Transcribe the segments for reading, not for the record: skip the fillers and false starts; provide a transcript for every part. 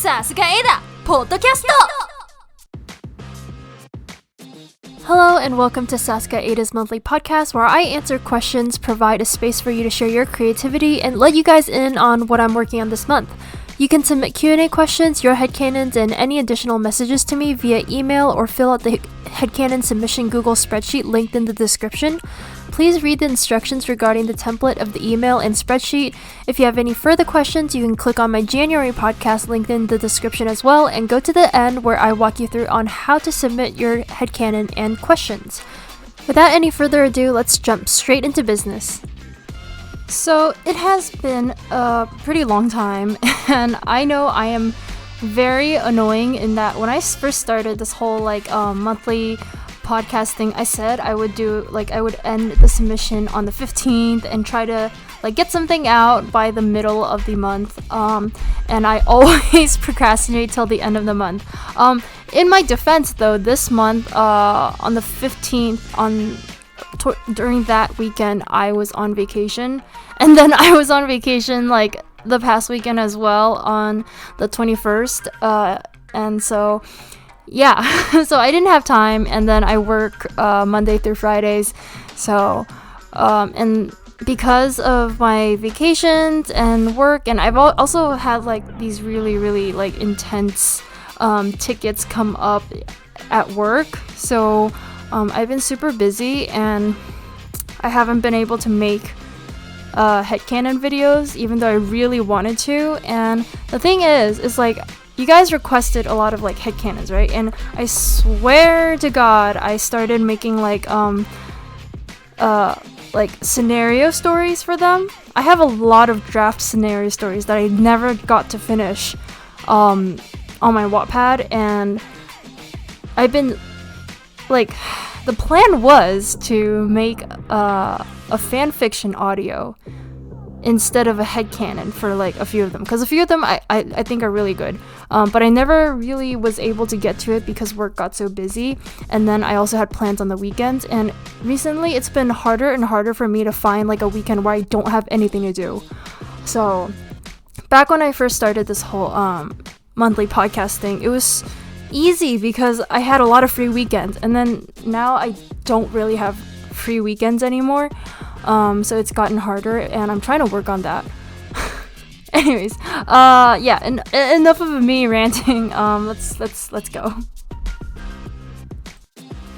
さすがエダポッドキャスト Hello and welcome to Sasuke Ada's monthly podcast where I answer questions, provide a space for you to share your creativity, and let you guys in on what I'm working on this month. You can submit Q&A questions, your headcanons, and any additional messages to me via email or fill out the headcanon submission Google spreadsheet linked in the description. Please read the instructions regarding the template of the email and spreadsheet. If you have any further questions, you can click on my January podcast linked in the description as well and go to the end where I walk you through on how to submit your headcanon and questions. Without any further ado, let's jump straight into business. So it has been a pretty long time, and I know I am very annoying in that when I first started this whole monthly podcast thing, I said I would end the submission on the 15th and try to get something out by the middle of the month, and I always procrastinate till the end of the month. In my defense though, this month on the 15th during that weekend I was on vacation, and then I was on vacation the past weekend as well on the 21st, and so yeah, so I didn't have time, and then I work Monday through Fridays, so and because of my vacations and work, and I've also had these really intense tickets come up at work, so I've been super busy and I haven't been able to make headcanon videos even though I really wanted to. And the thing is you guys requested a lot of headcanons, right? And I swear to God, I started making scenario stories for them. I have a lot of draft scenario stories that I never got to finish on my Wattpad, and I've been the plan was to make a fanfiction audio instead of a headcanon for a few of them, because a few of them I think are really good, but I never really was able to get to it because work got so busy, and then I also had plans on the weekends, and recently it's been harder and harder for me to find a weekend where I don't have anything to do. So back when I first started this whole monthly podcast thing, it was easy because I had a lot of free weekends, and then now I don't really have free weekends anymore, so it's gotten harder and I'm trying to work on that. Anyways, yeah, and enough of me ranting. Let's go.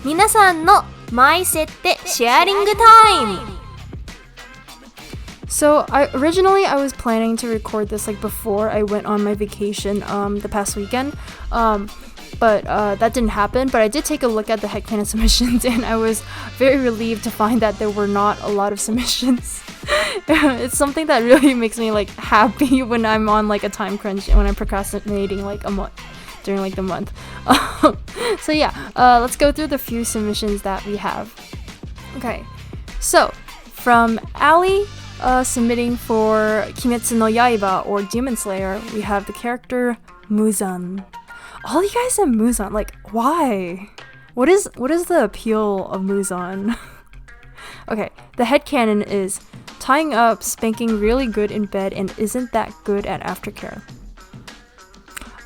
皆さんの前設定シェアリングタイム。So originally I was planning to record this before I went on my vacation the past weekend, but that didn't happen. But I did take a look at the headcanon submissions, and I was very relieved to find that there were not a lot of submissions. It's something that really makes me happy when I'm on a time crunch and when I'm procrastinating a month during the month. So yeah, let's go through the few submissions that we have. Okay, so from Ali, submitting for Kimetsu no Yaiba or Demon Slayer, we have the character Muzan. All you guys have Muzan, why? What is the appeal of Muzan? Okay, the headcanon is tying up, spanking really good in bed, and isn't that good at aftercare.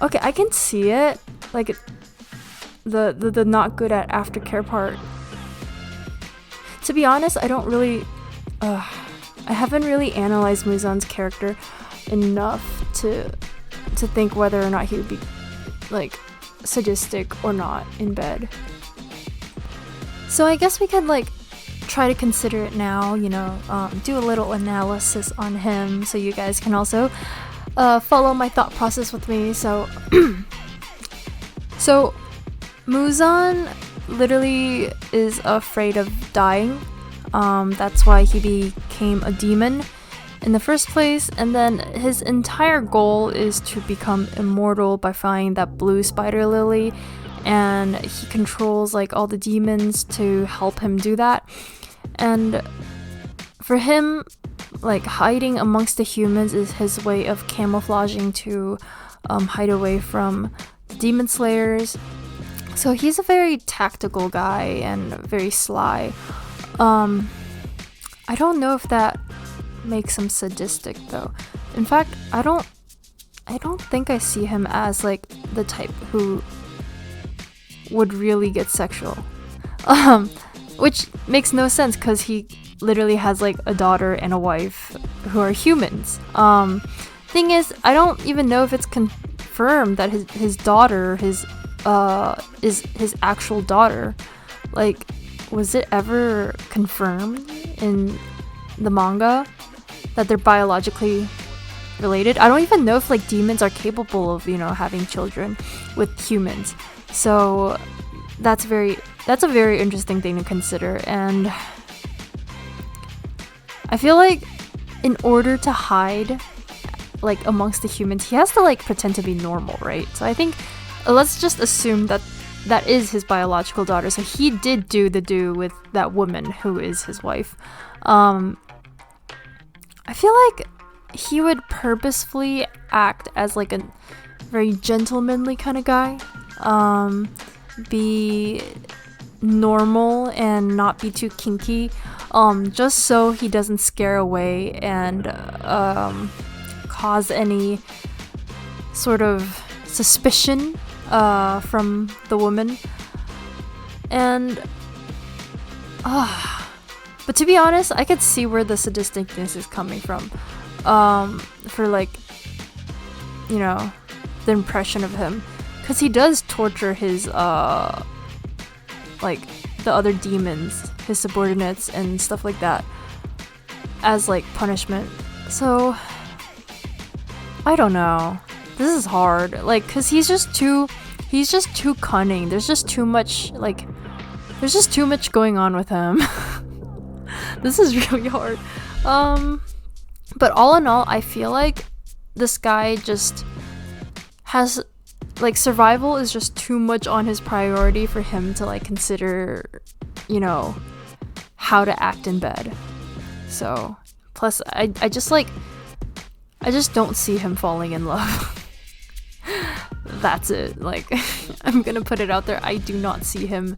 Okay, I can see it, the not good at aftercare part. To be honest, I don't really, I haven't really analyzed Muzan's character enough to think whether or not he would be sadistic or not in bed. So I guess we could try to consider it now, do a little analysis on him so you guys can also follow my thought process with me. So so Muzan literally is afraid of dying. That's why he became a demon in the first place, and then his entire goal is to become immortal by finding that blue spider lily, and he controls all the demons to help him do that. And for him, hiding amongst the humans is his way of camouflaging to hide away from demon slayers. So he's a very tactical guy and very sly. I don't know if that makes him sadistic though. In fact, I I don't think I see him as like the type who would really get sexual. Which makes no sense because he literally has like a daughter and a wife who are humans. Thing is, I don't even know if it's confirmed that his daughter is his actual daughter. Like, was it ever confirmed in the manga that they're biologically related? I don't even know if like demons are capable of, having children with humans. So that's a very interesting thing to consider. And I feel like in order to hide like amongst the humans, he has to like pretend to be normal, right? So I think let's just assume that is his biological daughter. So he did do with that woman who is his wife. I feel like he would purposefully act as like a very gentlemanly kind of guy. Be normal and not be too kinky. Just so he doesn't scare away and cause any sort of suspicion from the woman. And but to be honest, I could see where the sadisticness is coming from. For like, the impression of him, because he does torture his like the other demons, his subordinates and stuff like that, as like punishment. So I don't know, this is hard, like, because he's just too cunning. There's just too much going on with him. This is really hard. But all in all, I feel like this guy just has like survival is just too much on his priority for him to like consider, how to act in bed. So plus I just don't see him falling in love. That's it. Like, I'm gonna put it out there. I do not see him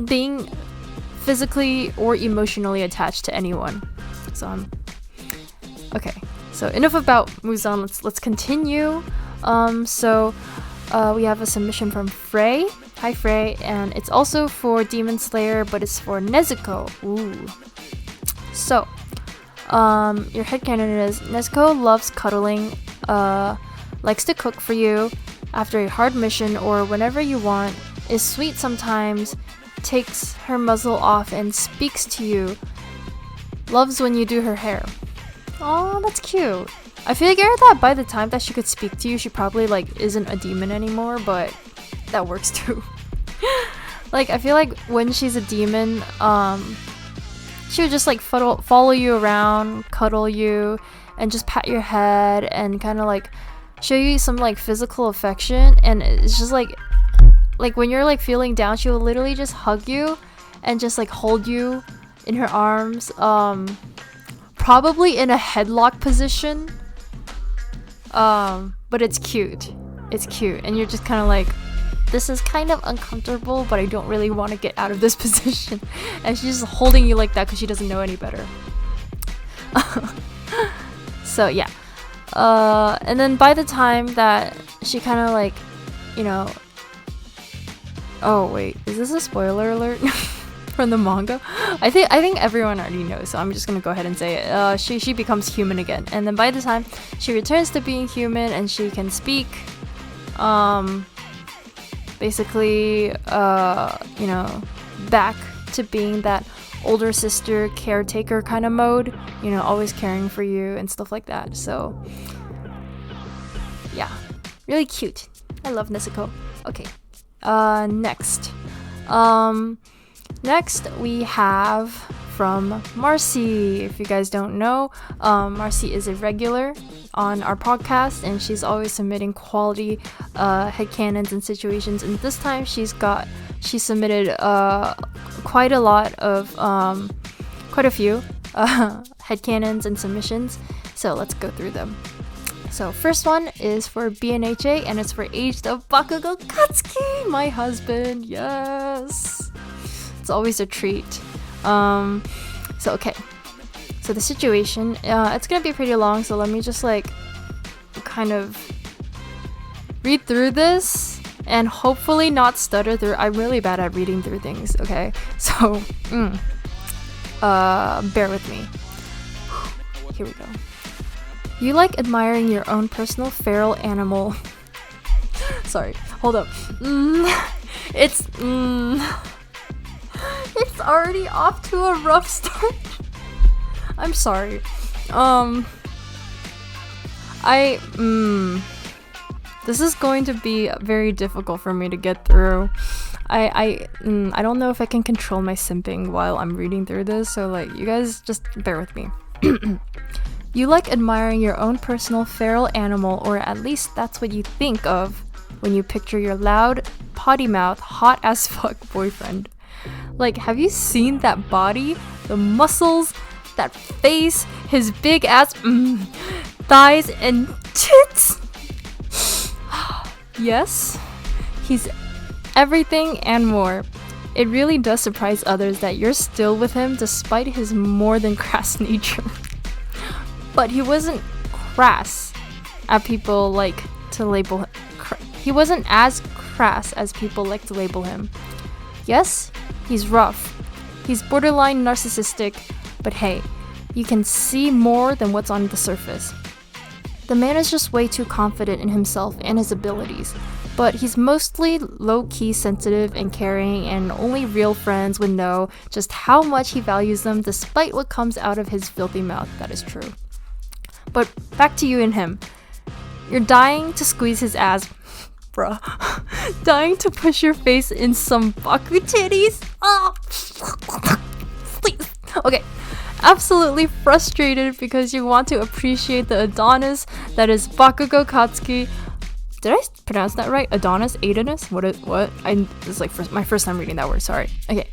being physically or emotionally attached to anyone. So okay. So enough about Muzan. Let's continue. We have a submission from Frey. Hi Frey, and it's also for Demon Slayer, but it's for Nezuko. Ooh. So, your headcanon is Nezuko loves cuddling, likes to cook for you after a hard mission or whenever you want, is sweet sometimes, takes her muzzle off and speaks to you, loves when you do her hair. Oh, that's cute. I figure that by the time that she could speak to you, she probably like isn't a demon anymore, but that works too. Like, I feel like when she's a demon, she would just like follow you around, cuddle you, and just pat your head and kind of like show you some like physical affection. And it's just like when you're like feeling down, she will literally just hug you and just like hold you in her arms, probably in a headlock position. But it's cute, and you're just kind of like, this is kind of uncomfortable, but I don't really want to get out of this position. And she's just holding you like that because she doesn't know any better. So yeah, and then by the time that she kind of like, oh wait, is this a spoiler alert? From the manga? I think everyone already knows, so I'm just gonna go ahead and say it. She becomes human again, and then by the time she returns to being human and she can speak, basically, back to being that older sister caretaker kind of mode, always caring for you and stuff like that. So yeah, really cute. I love Nezuko. Okay, next we have from Marcy. If you guys don't know, Marcy is a regular on our podcast, and she's always submitting quality headcanons and situations. And this time she submitted quite a few headcanons and submissions. So let's go through them. So first one is for BNHA, and it's for Aged of Bakugo Katsuki, my husband. Yes, it's always a treat. So okay, so the situation, it's gonna be pretty long, so let me just like kind of read through this and hopefully not stutter through. I'm really bad at reading through things, okay? So, bear with me. Here we go. You like admiring your own personal feral animal. Sorry, hold up. It's already off to a rough start. I'm sorry. This is going to be very difficult for me to get through. I don't know if I can control my simping while I'm reading through this, so like, you guys just bear with me. You like admiring your own personal feral animal, or at least that's what you think of when you picture your loud, potty mouth, hot as fuck boyfriend. Like, have you seen that body? The muscles, that face, his big ass thighs and tits? Yes, he's everything and more. It really does surprise others that you're still with him despite his more than crass nature. But he wasn't crass as people like to label him. He wasn't as crass as people like to label him. Yes, he's rough. He's borderline narcissistic, but hey, you can see more than what's on the surface. The man is just way too confident in himself and his abilities, but he's mostly low-key sensitive and caring, and only real friends would know just how much he values them despite what comes out of his filthy mouth. That is true. But back to you and him. You're dying to squeeze his ass, bruh. Dying to push your face in some Baku titties. Oh, please. Okay. Absolutely frustrated because you want to appreciate the Adonis that is Bakugo Katsuki. Did I pronounce that right? Adonis? Adonis? What? This is like my first time reading that word, sorry. Okay,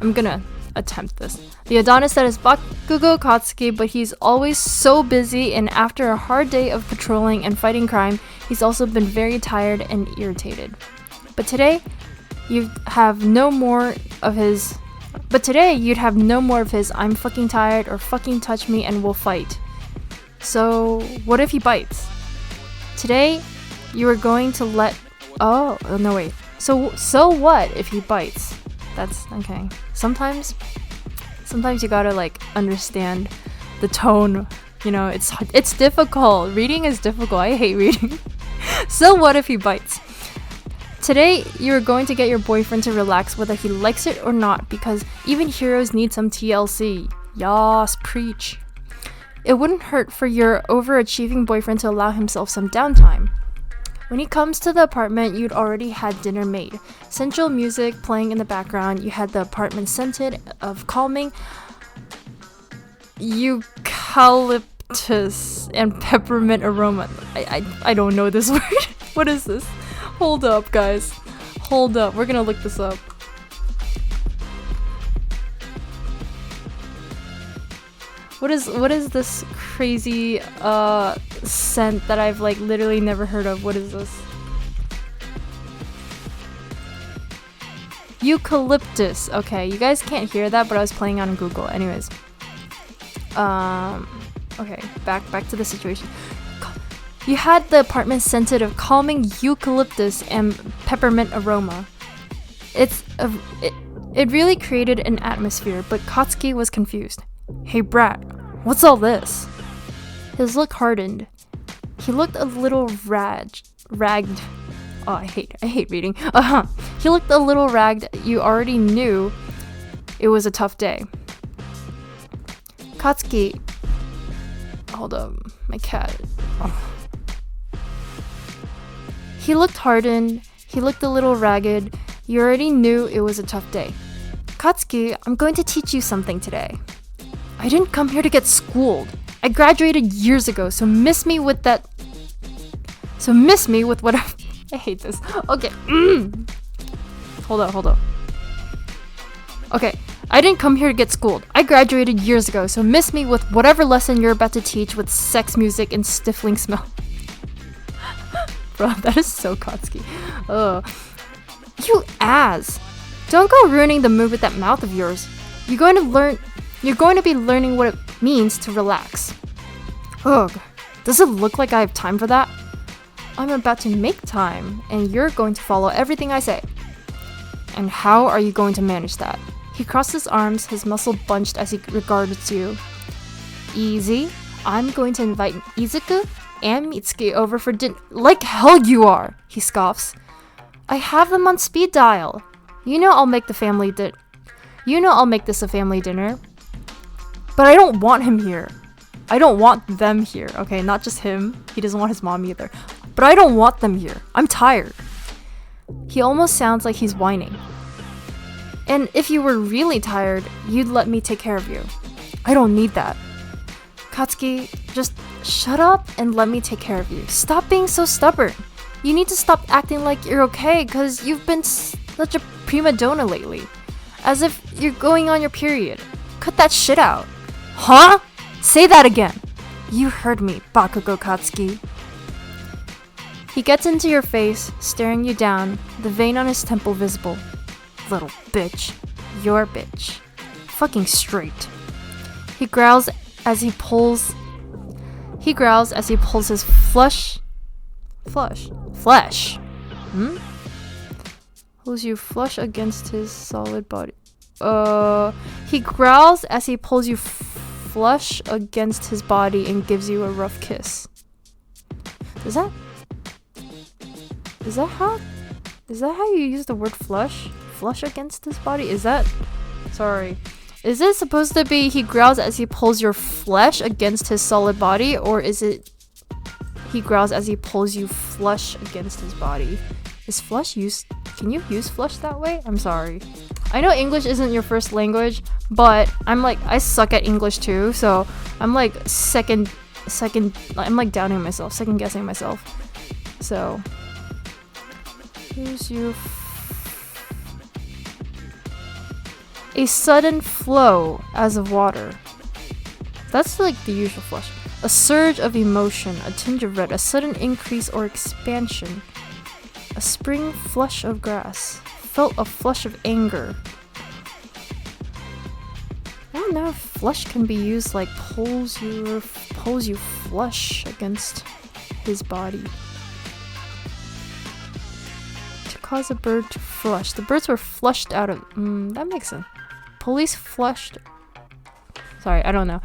I'm gonna attempt this. The Adonis that is Bakugo Katsuki, but he's always so busy, and after a hard day of patrolling and fighting crime, he's also been very tired and irritated. But today, you'd have no more of his I'm fucking tired or fucking touch me and we'll fight. So, what if he bites? Today, you are going to let... Oh, no wait. So what if he bites? That's okay. Sometimes you gotta like understand the tone. You know, it's difficult. Reading is difficult. I hate reading. So what if he bites? Today, you're going to get your boyfriend to relax whether he likes it or not, because even heroes need some TLC. Yas, preach. It wouldn't hurt for your overachieving boyfriend to allow himself some downtime. When he comes to the apartment, you'd already had dinner made. Sensual music playing in the background, you had the apartment scented of calming eucalyptus and peppermint aroma. I don't know this word. What is this? Hold up, guys. Hold up. We're gonna look this up. What is this crazy scent that I've like literally never heard of? What is this? Eucalyptus. Okay, you guys can't hear that, but I was playing on Google. Anyways. Okay, back to the situation. You had the apartment scented of calming eucalyptus and peppermint aroma. It really created an atmosphere, but Katsuki was confused. Hey brat, what's all this? His look hardened. He looked a little ragged. Oh, I hate reading. He looked a little ragged. You already knew it was a tough day. Katsuki. Hold up, my cat. Oh. He looked hardened. He looked a little ragged. You already knew it was a tough day. Katsuki, I'm going to teach you something today. I didn't come here to get schooled. I graduated years ago, so miss me with what I hate this. Okay. Hold up. Okay. I didn't come here to get schooled. I graduated years ago, so miss me with whatever lesson you're about to teach with sex music and stifling smell. Bro, that is so Katsuki. Ugh. You ass! Don't go ruining the mood with that mouth of yours. You're going to be learning what it means to relax. Ugh. Does it look like I have time for that? I'm about to make time, and you're going to follow everything I say. And how are you going to manage that? He crossed his arms, his muscle bunched as he regards you. Easy. I'm going to invite Izuku and Mitsuki over for dinner. Like hell you are, he scoffs. I have them on speed dial. You know I'll make this a family dinner. But I don't want him here. I don't want them here, okay? Not just him. He doesn't want his mom either. But I don't want them here. I'm tired. He almost sounds like he's whining. And if you were really tired, you'd let me take care of you. I don't need that. Katsuki, just shut up and let me take care of you. Stop being so stubborn. You need to stop acting like you're okay because you've been such a prima donna lately. As if you're going on your period. Cut that shit out. Huh? Say that again. You heard me, Bakugo Katsuki. He gets into your face, staring you down, the vein on his temple visible. Little bitch. Your bitch. Fucking straight. He growls as he pulls his flesh. Pulls you flush against his solid body. He growls as he pulls you flush against his body and gives you a rough kiss. Is that how you use the word flush? Flush against his body? Is it supposed to be he growls as he pulls your flesh against his solid body, or is it he growls as he pulls you flush against his body? Is flush used? Can you use flush that way? I'm sorry. I know English isn't your first language, but I suck at English too, so I'm like I'm like doubting myself, second guessing myself. So here's you. A sudden flow as of water. That's like the usual flush. A surge of emotion, a tinge of red, a sudden increase or expansion. A spring flush of grass. Felt a flush of anger. I don't know if flush can be used like pulls you flush against his body. To cause a bird to flush. The birds were flushed out of... that makes sense. Police flushed... Sorry, I don't know.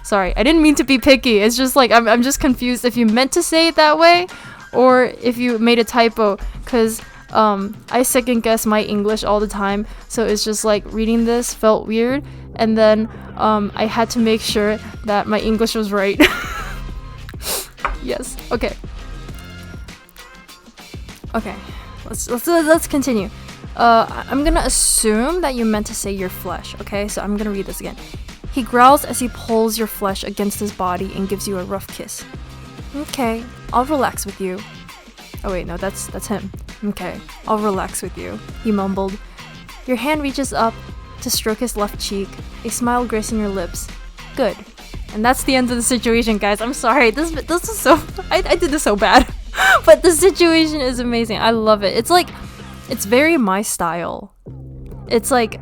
Sorry, I didn't mean to be picky. It's just like, I'm just confused if you meant to say it that way or if you made a typo, because I second guess my English all the time, so it's just like reading this felt weird, and then I had to make sure that my English was right. Yes. Okay, let's continue. I'm gonna assume that you meant to say your flesh, okay? So I'm gonna read this again. He growls as he pulls your flesh against his body and gives you a rough kiss. Okay, I'll relax with you. Oh wait, no, that's him. Okay, I'll relax with you, he mumbled. Your hand reaches up to stroke his left cheek, a smile gracing your lips. Good. And that's the end of the situation, guys. I'm sorry, this is so... I did this so bad. But the situation is amazing. I love it. It's very my style. It's like,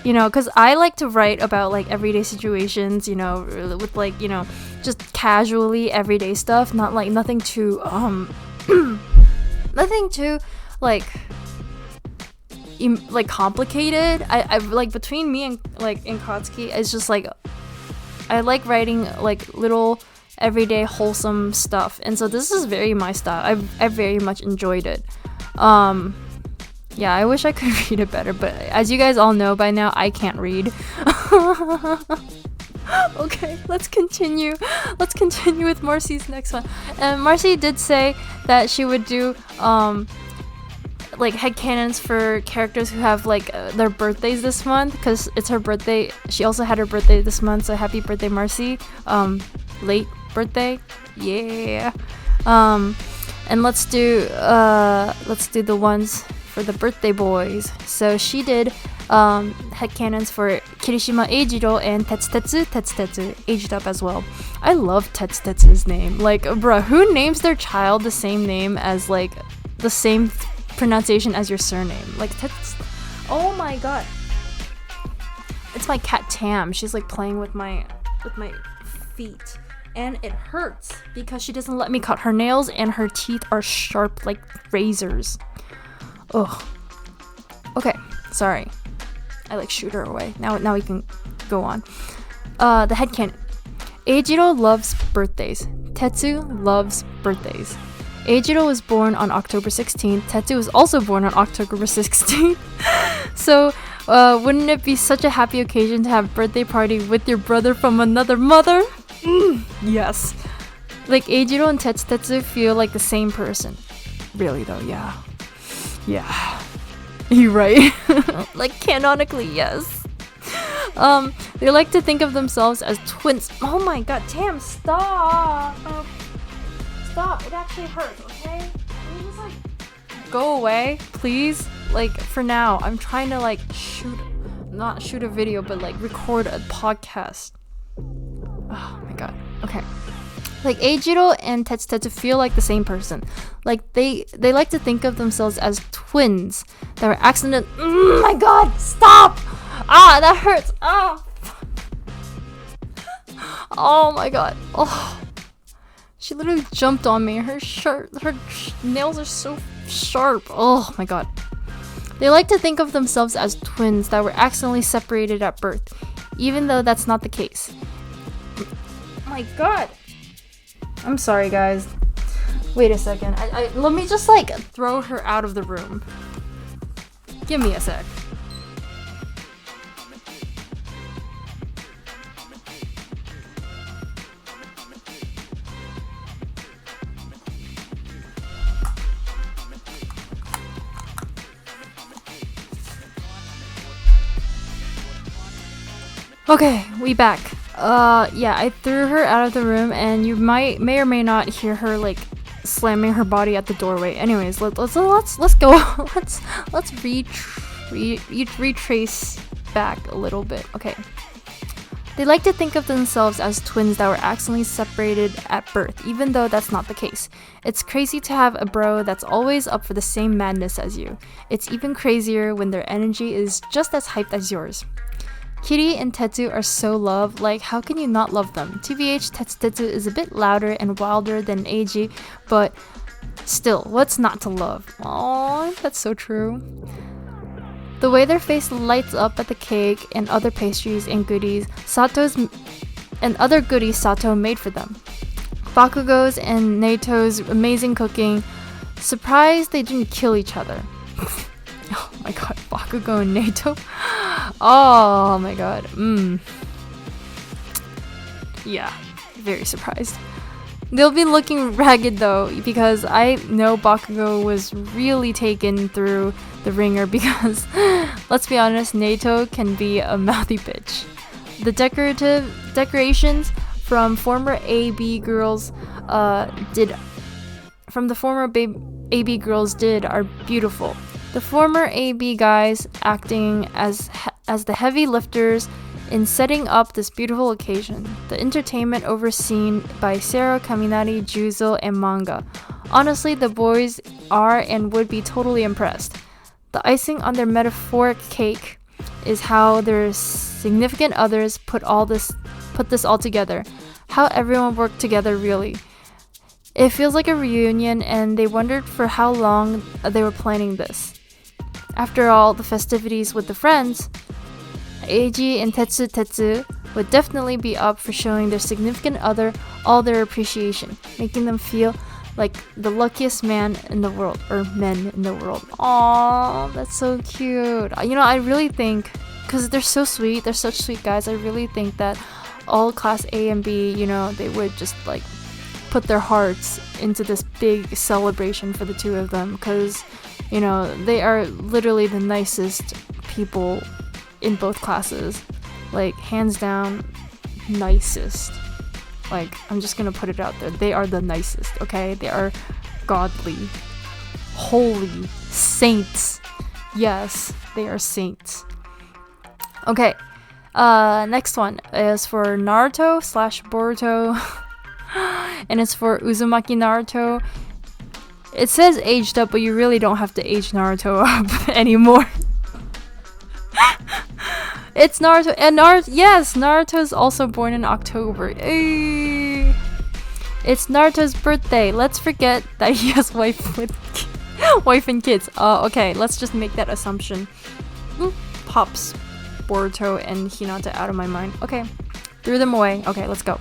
you know, because I like to write about like everyday situations, you know, with like, you know, just casually everyday stuff, not like nothing too nothing too like complicated. I like, between me and Katsuki, it's just like I like writing like little everyday wholesome stuff, and so this is very my style. I very much enjoyed it. Yeah, I wish I could read it better, but as you guys all know by now, I can't read. Okay, let's continue with Marcy's next one. And Marcy did say that she would do like headcanons for characters who have like their birthdays this month, because it's her birthday. She also had her birthday this month, so happy birthday, Marcy. Late birthday, yeah. And let's do the ones for the birthday boys. So she did headcanons for Kirishima Eijiro and Tetsutetsu aged up as well. I love Tetsutetsu's name. Like, bruh, who names their child the same name as like the same pronunciation as your surname? Like oh my god. It's my cat Tam. She's like playing with my feet. and it hurts because she doesn't let me cut her nails and her teeth are sharp like razors. Ugh. Okay, sorry. I like shoot her away. Now we can go on. The headcanon. Eijiro loves birthdays. Tetsu loves birthdays. Eijiro was born on October 16th. Tetsu was also born on October 16th. So, wouldn't it be such a happy occasion to have a birthday party with your brother from another mother? Yes. Like, Eijiro and Tetsu feel like the same person. Really though, yeah. Yeah. You're right. Like, canonically, yes. They like to think of themselves as twins. Oh my god, Tam, stop! Stop, it actually hurts, okay? Can you just, like, go away, please? Like, for now, I'm trying to, like, not shoot a video, but, like, record a podcast. Oh my god, okay. Like, Eijiro and Tetsu feel like the same person. Like, they like to think of themselves as twins that were accident. Oh my god, stop! Ah, that hurts! Ah! Oh my god. Oh. She literally jumped on me. Her nails are so sharp. Oh my god. They like to think of themselves as twins that were accidentally separated at birth, even though that's not the case. Oh my god. I'm sorry, guys. Wait a second. Let me just, like, throw her out of the room. Give me a sec. Okay, we back. Yeah, I threw her out of the room, and you may or may not hear her, like, slamming her body at the doorway. Anyways, let's go. let's retrace back a little bit. Okay. They like to think of themselves as twins that were accidentally separated at birth, even though that's not the case. It's crazy to have a bro that's always up for the same madness as you. It's even crazier when their energy is just as hyped as yours. Kiri and Tetsu are so loved, like, how can you not love them? TBH, Tetsu is a bit louder and wilder than Eiji, but still, what's not to love? Aww, that's so true. The way their face lights up at the cake and other pastries and goodies Sato made for them. Bakugo's and Nato's amazing cooking. Surprised they didn't kill each other. Oh my god, Bakugo and Nato. Oh my god. Yeah, very surprised. They'll be looking ragged though, because I know Bakugo was really taken through the ringer because, let's be honest, Nato can be a mouthy bitch. The decorations from former AB girls did are beautiful. The former AB guys acting as the heavy lifters in setting up this beautiful occasion. The entertainment overseen by Sero, Kaminari, Juzo, and Manga. Honestly, the boys are and would be totally impressed. The icing on their metaphoric cake is how their significant others put this all together. How everyone worked together, really. It feels like a reunion, and they wondered for how long they were planning this. After all the festivities with the friends, Eiji and Tetsu would definitely be up for showing their significant other all their appreciation, making them feel like the luckiest man in the world, or men in the world. Aww, that's so cute. You know, I really think, because they're so sweet, they're such sweet guys, I really think that all class A and B, you know, they would just, like, put their hearts into this big celebration for the two of them, because, you know, they are literally the nicest people in both classes. Like, hands down, nicest. Like, I'm just gonna put it out there. They are the nicest, okay? They are godly, holy saints. Yes, they are saints. Okay, next one is for Naruto/Boruto. And it's for Uzumaki Naruto. It says aged up, but you really don't have to age Naruto up anymore. It's Naruto, and Naruto, yes, Naruto is also born in October. Hey. It's Naruto's birthday. Let's forget that he has wife and kids. Okay, let's just make that assumption. Pops Boruto and Hinata out of my mind. Okay, threw them away. Okay, let's go.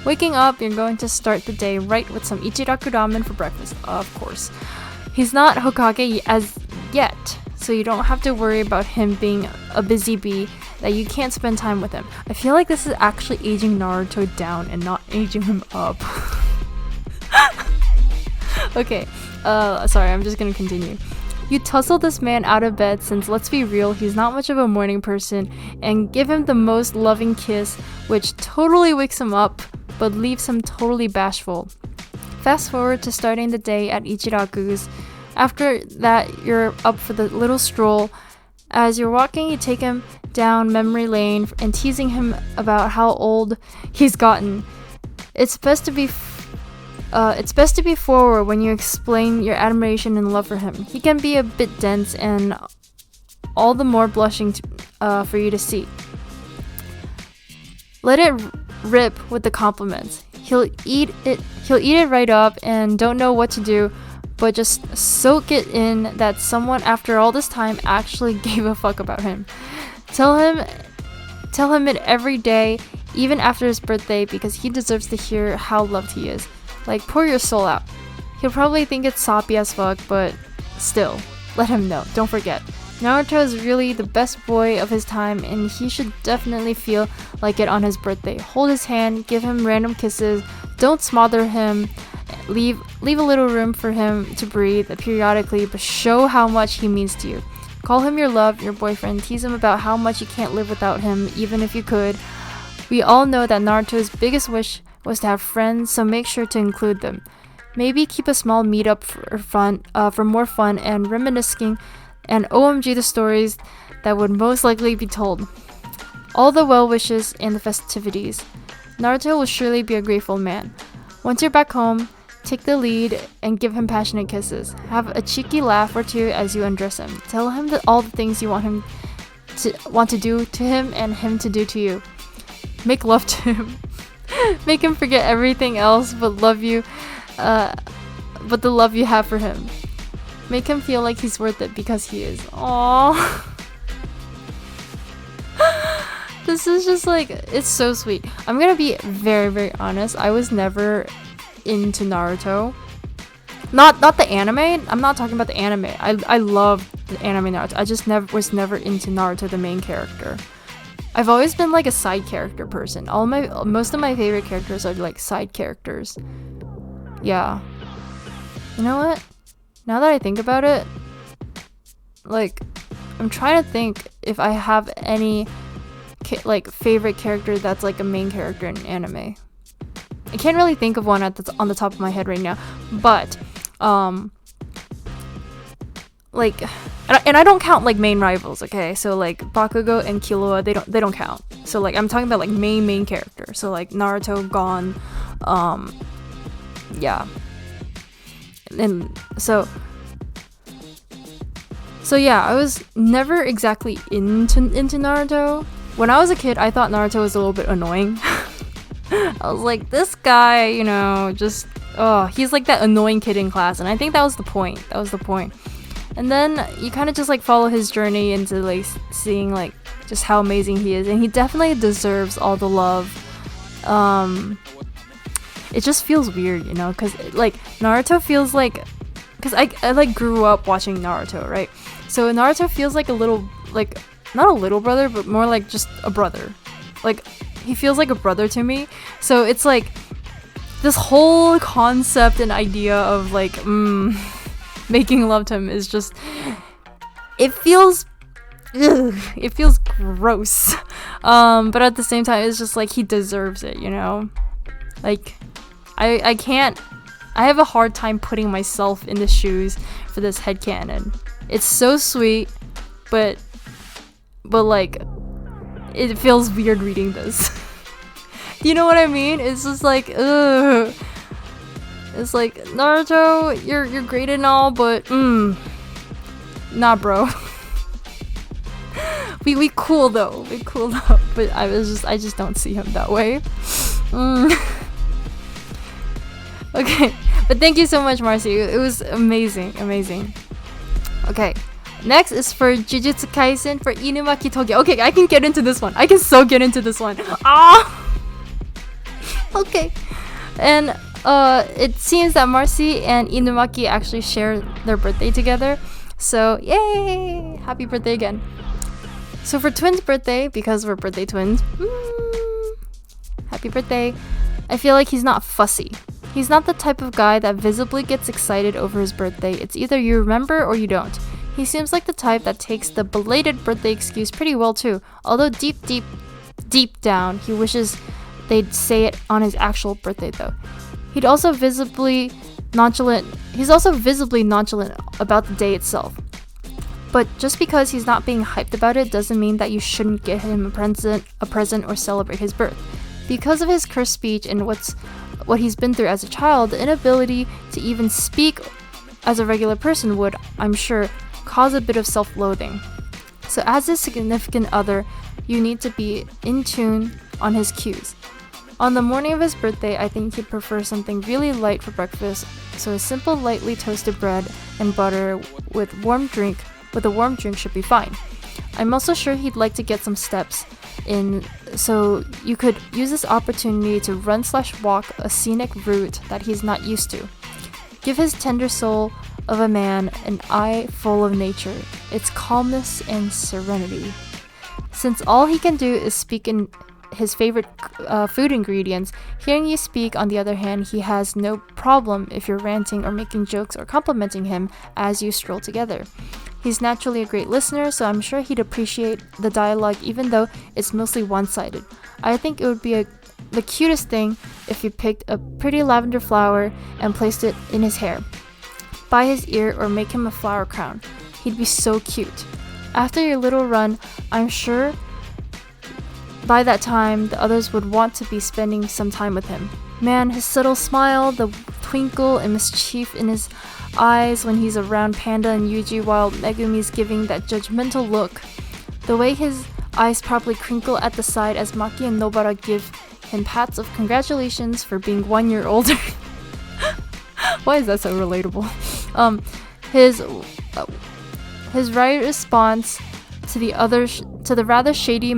Waking up, you're going to start the day right with some Ichiraku ramen for breakfast. Of course. He's not Hokage as yet, so you don't have to worry about him being a busy bee that you can't spend time with him. I feel like this is actually aging Naruto down and not aging him up. Okay, sorry, I'm just gonna continue. You tussle this man out of bed since, let's be real, he's not much of a morning person, and give him the most loving kiss, which totally wakes him up, but leaves him totally bashful. Fast forward to starting the day at Ichiraku's. After that, you're up for the little stroll. As you're walking, you take him down memory lane and teasing him about how old he's gotten. It's best to be forward when you explain your admiration and love for him. He can be a bit dense and all the more blushing for you to see. Let it rip with the compliments. He'll eat it right up and don't know what to do, but just soak it in that someone after all this time actually gave a fuck about him. Tell him it every day, even after his birthday, because he deserves to hear how loved he is. Like, pour your soul out. He'll probably think it's soppy as fuck, but still, let him know. Don't forget. Naruto is really the best boy of his time, and he should definitely feel like it on his birthday. Hold his hand, give him random kisses, don't smother him, leave a little room for him to breathe periodically, but show how much he means to you. Call him your love, your boyfriend, tease him about how much you can't live without him, even if you could. We all know that Naruto's biggest wish was to have friends, so make sure to include them. Maybe keep a small meetup for more fun and reminiscing, and OMG the stories that would most likely be told. All the well wishes and the festivities. Naruto will surely be a grateful man. Once you're back home, take the lead and give him passionate kisses. Have a cheeky laugh or two as you undress him. Tell him that all the things you want to do to him and him to do to you. Make love to him. Make him forget everything else but the love you have for him. Make him feel like he's worth it because he is. Aww. This is just like, it's so sweet. I'm gonna be very, very honest. I was never into Naruto. Not the anime. I'm not talking about the anime. I love the anime Naruto. I just was never into Naruto, the main character. I've always been like a side character person. Most of my favorite characters are like side characters. Yeah. You know what? Now that I think about it, like, I'm trying to think if I have any like favorite character that's like a main character in anime. I can't really think of one that's on the top of my head right now, but like, and I don't count like main rivals, okay? So like Bakugo and Killua, they don't count. So like I'm talking about like main character. So like Naruto, Gon, yeah. And so yeah, I was never exactly into Naruto. When I was a kid, I thought Naruto was a little bit annoying. I was like, this guy, you know, just he's like that annoying kid in class, and I think that was the point. And then you kind of just like follow his journey into like seeing like just how amazing he is, and he definitely deserves all the love. It just feels weird, you know, because like Naruto feels like, because I like grew up watching Naruto, right? So Naruto feels like a little, like, not a little brother, but more like just a brother. Like, he feels like a brother to me. So it's like this whole concept and idea of like making love to him is just, it feels gross. But at the same time, it's just like he deserves it, you know? Like, I have a hard time putting myself in the shoes for this headcanon. It's so sweet, but like, it feels weird reading this. You know what I mean? It's just like, ugh. It's like, Naruto, you're great and all, but nah, bro. we cool though. We cool up, but I just don't see him that way. Okay, but thank you so much, Marcy. It was amazing, amazing. Okay, next is for Jujutsu Kaisen for Inumaki Toge. Okay, I can get into this one. I can so get into this one. Okay. And it seems that Marcy and Inumaki actually share their birthday together. So, yay! Happy birthday again. So for twins' birthday, because we're birthday twins, happy birthday. I feel like he's not fussy. He's not the type of guy that visibly gets excited over his birthday. It's either you remember or you don't. He seems like the type that takes the belated birthday excuse pretty well too, although deep down, he wishes they'd say it on his actual birthday though. He's also visibly nonchalant about the day itself. But just because he's not being hyped about it doesn't mean that you shouldn't get him a present or celebrate his birth. Because of his cursed speech and what he's been through as a child, the inability to even speak as a regular person would, I'm sure, cause a bit of self-loathing. So as his significant other, you need to be in tune on his cues. On the morning of his birthday, I think he'd prefer something really light for breakfast, so a simple lightly toasted bread and butter with a warm drink should be fine. I'm also sure he'd like to get some steps in, so you could use this opportunity to run/walk a scenic route that he's not used to. Give his tender soul of a man an eye full of nature, its calmness and serenity. Since all he can do is speak in his favorite food ingredients, hearing you speak, on the other hand, he has no problem if you're ranting or making jokes or complimenting him as you stroll together. He's naturally a great listener, so I'm sure he'd appreciate the dialogue even though it's mostly one-sided. I think it would be the cutest thing if you picked a pretty lavender flower and placed it in his hair, by his ear, or make him a flower crown. He'd be so cute. After your little run, I'm sure by that time the others would want to be spending some time with him. Man, his subtle smile, the twinkle and mischief in his eyes when he's around Panda and Yuji while Megumi's giving that judgmental look. The way his eyes probably crinkle at the side as Maki and Nobara give him pats of congratulations for being 1 year older. Why is that so relatable? His right response to the rather shady,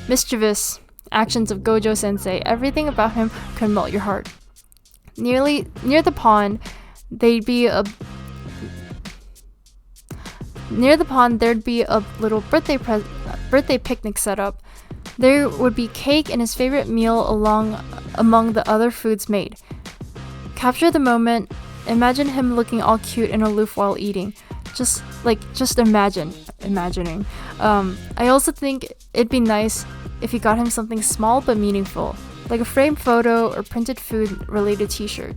mischievous actions of Gojo Sensei, everything about him could melt your heart. Near the pond, there'd be a little birthday picnic set up. There would be cake and his favorite meal among the other foods made. Capture the moment. Imagine him looking all cute and aloof while eating. Just imagining. I also think it'd be nice if you got him something small but meaningful, like a framed photo or printed food-related t-shirt.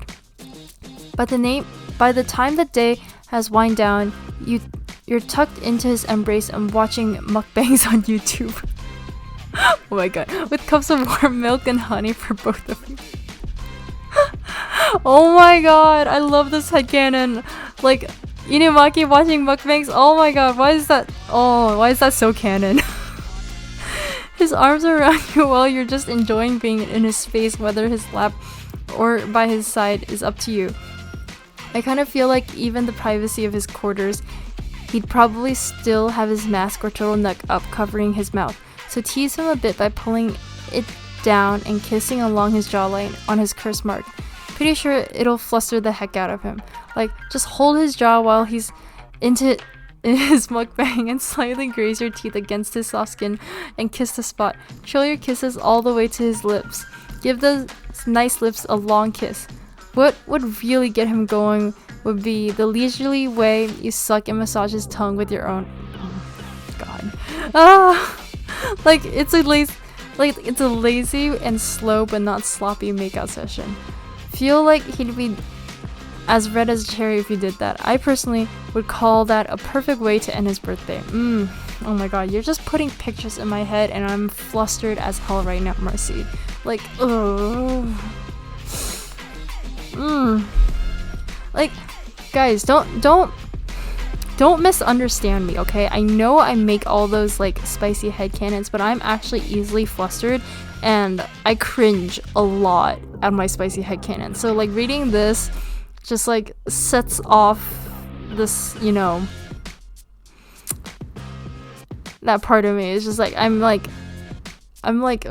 By the time the day has wind down, you're tucked into his embrace and watching mukbangs on YouTube. Oh my god, with cups of warm milk and honey for both of you. Oh my god, I love this headcanon. Like, Inumaki watching mukbangs, oh my god, why is that so canon? His arms around you while you're just enjoying being in his space, whether his lap or by his side is up to you. I kind of feel like even the privacy of his quarters, he'd probably still have his mask or turtleneck up covering his mouth. So tease him a bit by pulling it down and kissing along his jawline on his curse mark. Pretty sure it'll fluster the heck out of him. Like, just hold his jaw while he's in his mukbang and slightly graze your teeth against his soft skin and kiss the spot. Trail your kisses all the way to his lips. Give those nice lips a long kiss. What would really get him going would be the leisurely way you suck and massage his tongue with your own. God. Like it's a lazy and slow but not sloppy makeout session. Feel like he'd be as red as a cherry if you did that. I personally would call that a perfect way to end his birthday. Oh my god, you're just putting pictures in my head and I'm flustered as hell right now, Marcy. Like, Like, guys, don't don't misunderstand me, okay? I know I make all those like spicy headcanons, but I'm actually easily flustered and I cringe a lot at my spicy headcanon. So like reading this just like sets off this, you know, that part of me. It's just like I'm like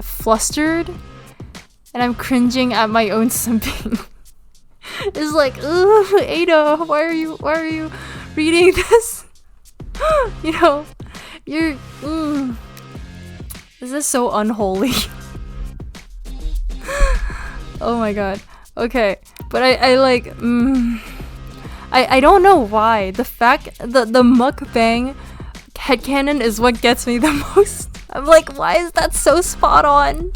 flustered and I'm cringing at my own simping. It's like, ugh, Ada, why are you reading this? You know, you're this is so unholy. Oh my god. Okay, but I like I don't know why. The fact the mukbang headcanon is what gets me the most. I'm like, why is that so spot on?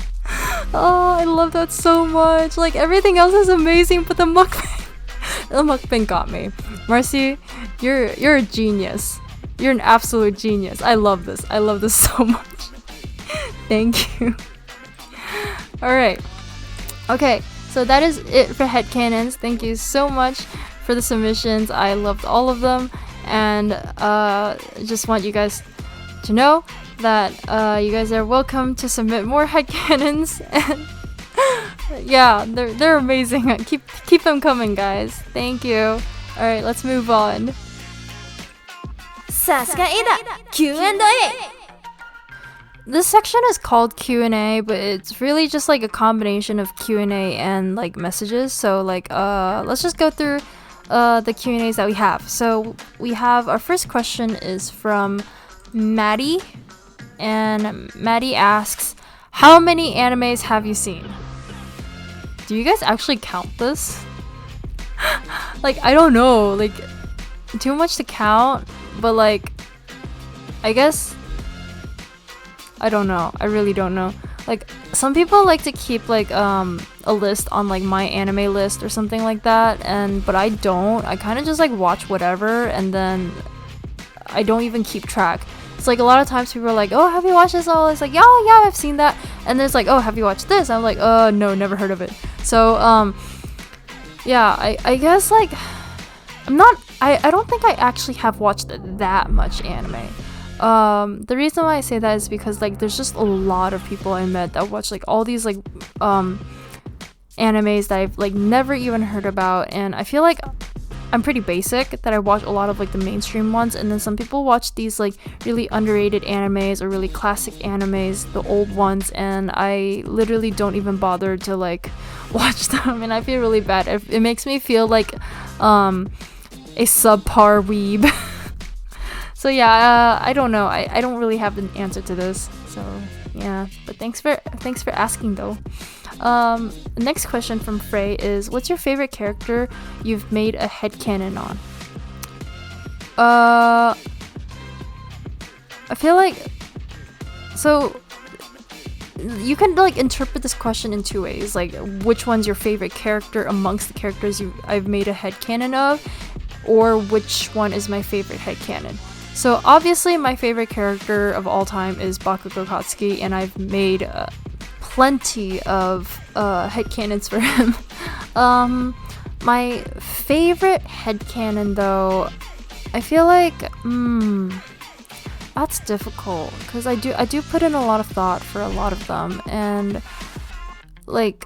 Oh, I love that so much. Like everything else is amazing, but the mukbang got me. Marcy, you're a genius. You're an absolute genius. I love this. I love this so much. Thank you. Alright. Okay, so that is it for headcanons. Thank you so much for the submissions. I loved all of them. And just want you guys to know that you guys are welcome to submit more headcanons. And yeah, they're amazing. Keep them coming, guys. Thank you. Alright, let's move on. Sasuke Ada Q&A. This section is called Q&A, but it's really just like a combination of Q&A and like messages. So like let's just go through the Q&As that we have. So we have our first question is from Maddie, and Maddie asks, how many animes have you seen? Do you guys actually count this? Like, I don't know, like too much to count, but like I guess I don't know. I really don't know. Like some people like to keep like a list on like my anime list or something like that, but I don't. I kind of just like watch whatever and then I don't even keep track. It's like a lot of times people are like, oh, have you watched this? Oh, it's like, yeah, I've seen that. And then it's like, oh, have you watched this? I'm like, no, never heard of it. So yeah, I guess like I don't think I actually have watched that much anime. The reason why I say that is because like there's just a lot of people I met that watch like all these like animes that I've like never even heard about, and I feel like I'm pretty basic that I watch a lot of like the mainstream ones, and then some people watch these like really underrated animes or really classic animes, the old ones, and I literally don't even bother to like watch them, and I feel really bad. It makes me feel like a subpar weeb. So yeah, I don't know. I don't really have an answer to this. So yeah, but thanks for asking though. Next question from Frey is, what's your favorite character you've made a headcanon on? I feel like, so you can like interpret this question in two ways, like which one's your favorite character amongst the characters I've made a headcanon of, or which one is my favorite headcanon. So obviously my favorite character of all time is Bakugo Katsuki, and I've made plenty of headcanons for him. My favorite headcanon though, I feel like that's difficult because I do put in a lot of thought for a lot of them, and like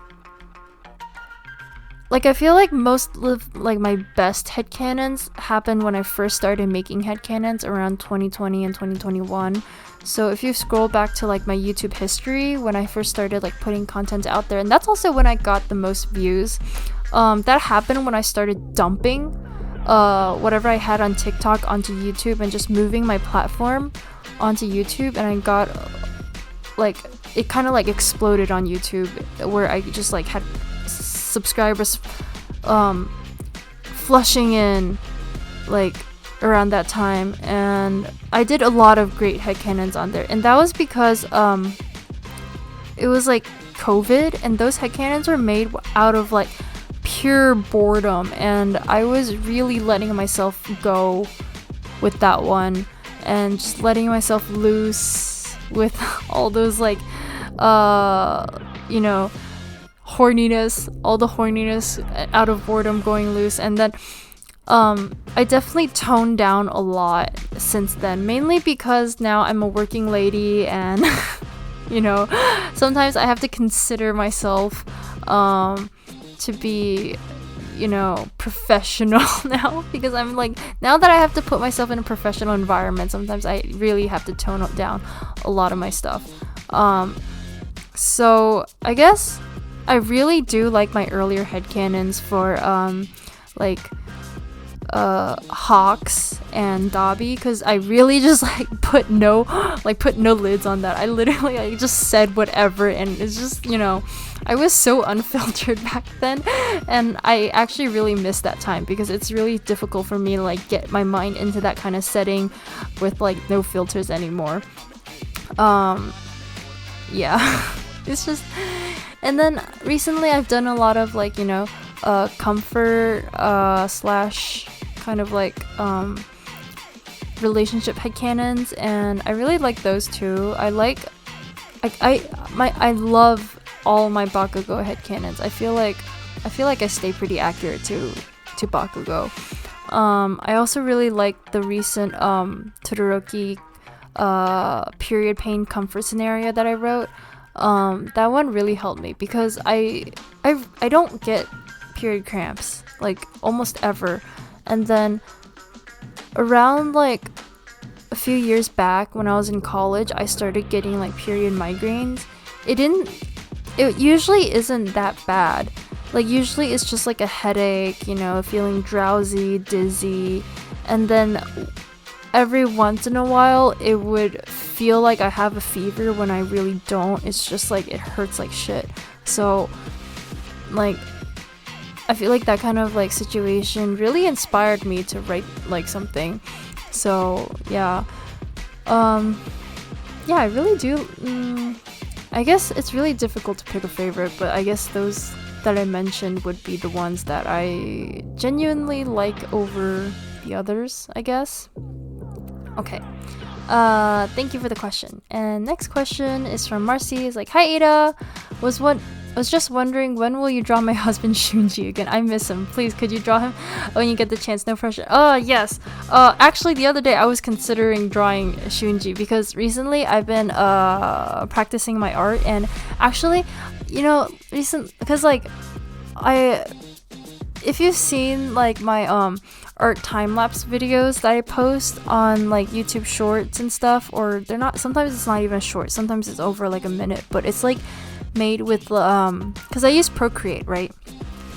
I feel like most of like my best headcanons happened when I first started making headcanons around 2020 and 2021. So if you scroll back to like my YouTube history when I first started like putting content out there, and that's also when I got the most views. That happened when I started dumping whatever I had on TikTok onto YouTube and just moving my platform onto YouTube, and I got like it kind of like exploded on YouTube where I just like had subscribers flushing in like around that time, and I did a lot of great headcanons on there, and that was because it was like COVID, and those headcanons were made out of like pure boredom, and I was really letting myself go with that one and just letting myself loose with all those like you know, horniness, all the horniness out of boredom going loose. And then I definitely toned down a lot since then, mainly because now I'm a working lady and you know, sometimes I have to consider myself to be, you know, professional now, because I'm like, now that I have to put myself in a professional environment, sometimes I really have to tone down a lot of my stuff. So I guess I really do like my earlier headcanons for like Hawks and Dobby, because I really just put no lids on that. I literally just said whatever, and it's just, you know, I was so unfiltered back then, and I actually really miss that time, because it's really difficult for me to get my mind into that kind of setting with no filters anymore. Yeah. It's just, and then recently I've done a lot of comfort slash kind of relationship headcanons, and I really like those too. I love all my Bakugo headcanons. I feel like I stay pretty accurate to Bakugo. I also really like the recent Todoroki period pain comfort scenario that I wrote. That one really helped me, because I don't get period cramps almost ever, and then around a few years back when I was in college, I started getting period migraines. It usually isn't that bad. Usually it's just a headache, you know, feeling drowsy, dizzy, and then every once in a while it would feel like I have a fever when I really don't. It's just it hurts like shit. So I feel like that kind of situation really inspired me to write something. So yeah, I really do. I guess it's really difficult to pick a favorite, but I guess those that I mentioned would be the ones that I genuinely like over the others, I guess. Okay. Thank you for the question. And next question is from Marcy. It's hi Ada. Was just wondering, when will you draw my husband Shunji again? I miss him. Please, could you draw him when you get the chance? No pressure. Yes. Actually, the other day I was considering drawing Shunji, because recently I've been practicing my art, and actually, you know, because if you've seen my art time-lapse videos that I post on YouTube Shorts and stuff, or they're not, sometimes it's not even short, sometimes it's over a minute, but it's made with because I use Procreate, right?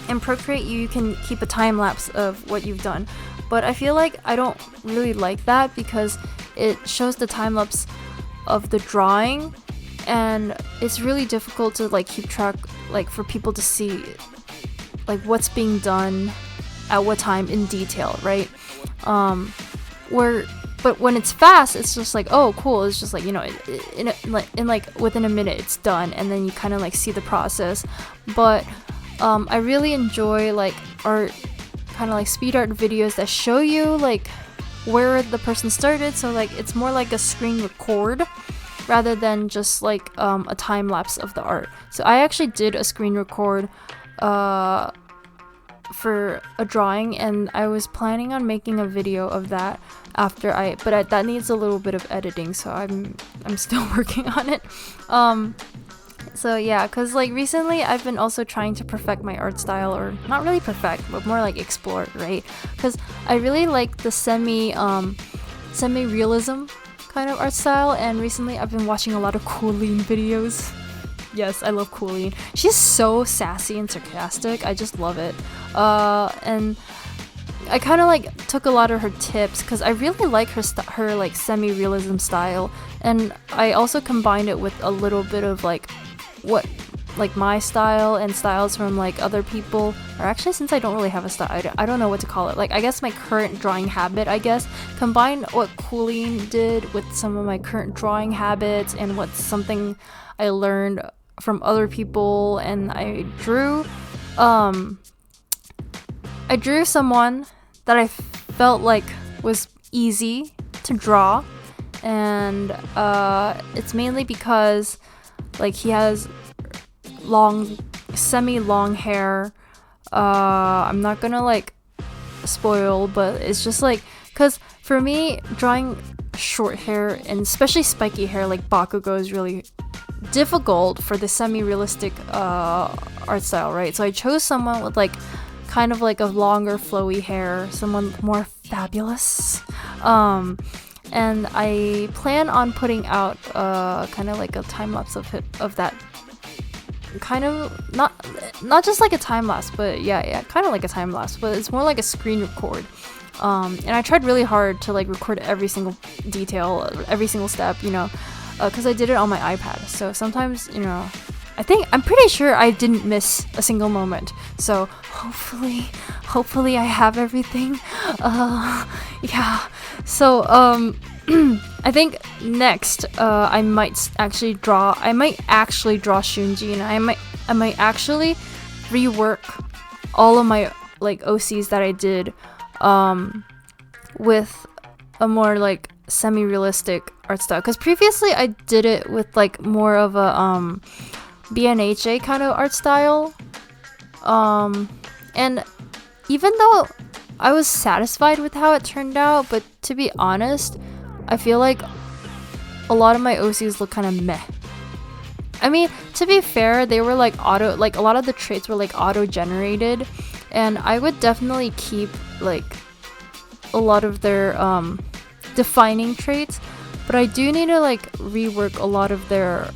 In Procreate you can keep a time-lapse of what you've done, but I feel like I don't really like that, because it shows the time-lapse of the drawing, and it's really difficult to keep track, for people to see what's being done at what time in detail, right? But when it's fast, it's just oh cool, it's just you know, in within a minute it's done, and then you kind of see the process. But I really enjoy art, kind of speed art videos that show you where the person started, so it's more like a screen record rather than just a time lapse of the art. So I actually did a screen record for a drawing, and I was planning on making a video of that after that needs a little bit of editing, so I'm still working on it. So yeah, because recently I've been also trying to perfect my art style, or not really perfect, but more explore, right? Because I really like the semi-realism kind of art style, and recently I've been watching a lot of Coolene videos. Yes, I love Coolene. She's so sassy and sarcastic. I just love it. And I kind of took a lot of her tips, because I really like her semi-realism style, and I also combined it with a little bit of what my style and styles from other people. Or actually, since I don't really have a style, I don't know what to call it. I guess my current drawing habit, I guess, combine what Coolene did with some of my current drawing habits, and what's something I learned from other people, and I drew someone that I felt was easy to draw, and it's mainly because he has semi-long hair. I'm not gonna spoiled, but it's just like, because for me, drawing short hair and especially spiky hair like Bakugo is really difficult for the semi-realistic art style, right? So I chose someone with like kind of like a longer flowy hair, someone more fabulous, and I plan on putting out kind of like a time lapse of that, kind of not just like a time lapse, but yeah, kind of like a time lapse, but it's more like a screen record. And I tried really hard to like record every single detail, every single step, because I did it on my iPad. So sometimes, I'm pretty sure I didn't miss a single moment. So hopefully I have everything. Yeah. So I think next I might actually draw Shunji, and I might actually rework all of my like OCs that I did with a more like semi-realistic art style, because previously I did it with like more of a BNHA kind of art style, and even though I was satisfied with how it turned out, but to be honest, I feel like a lot of my OCs look kind of meh. I mean, to be fair, they were like a lot of the traits were like auto-generated, and I would definitely keep like a lot of their defining traits, but I do need to like rework a lot of their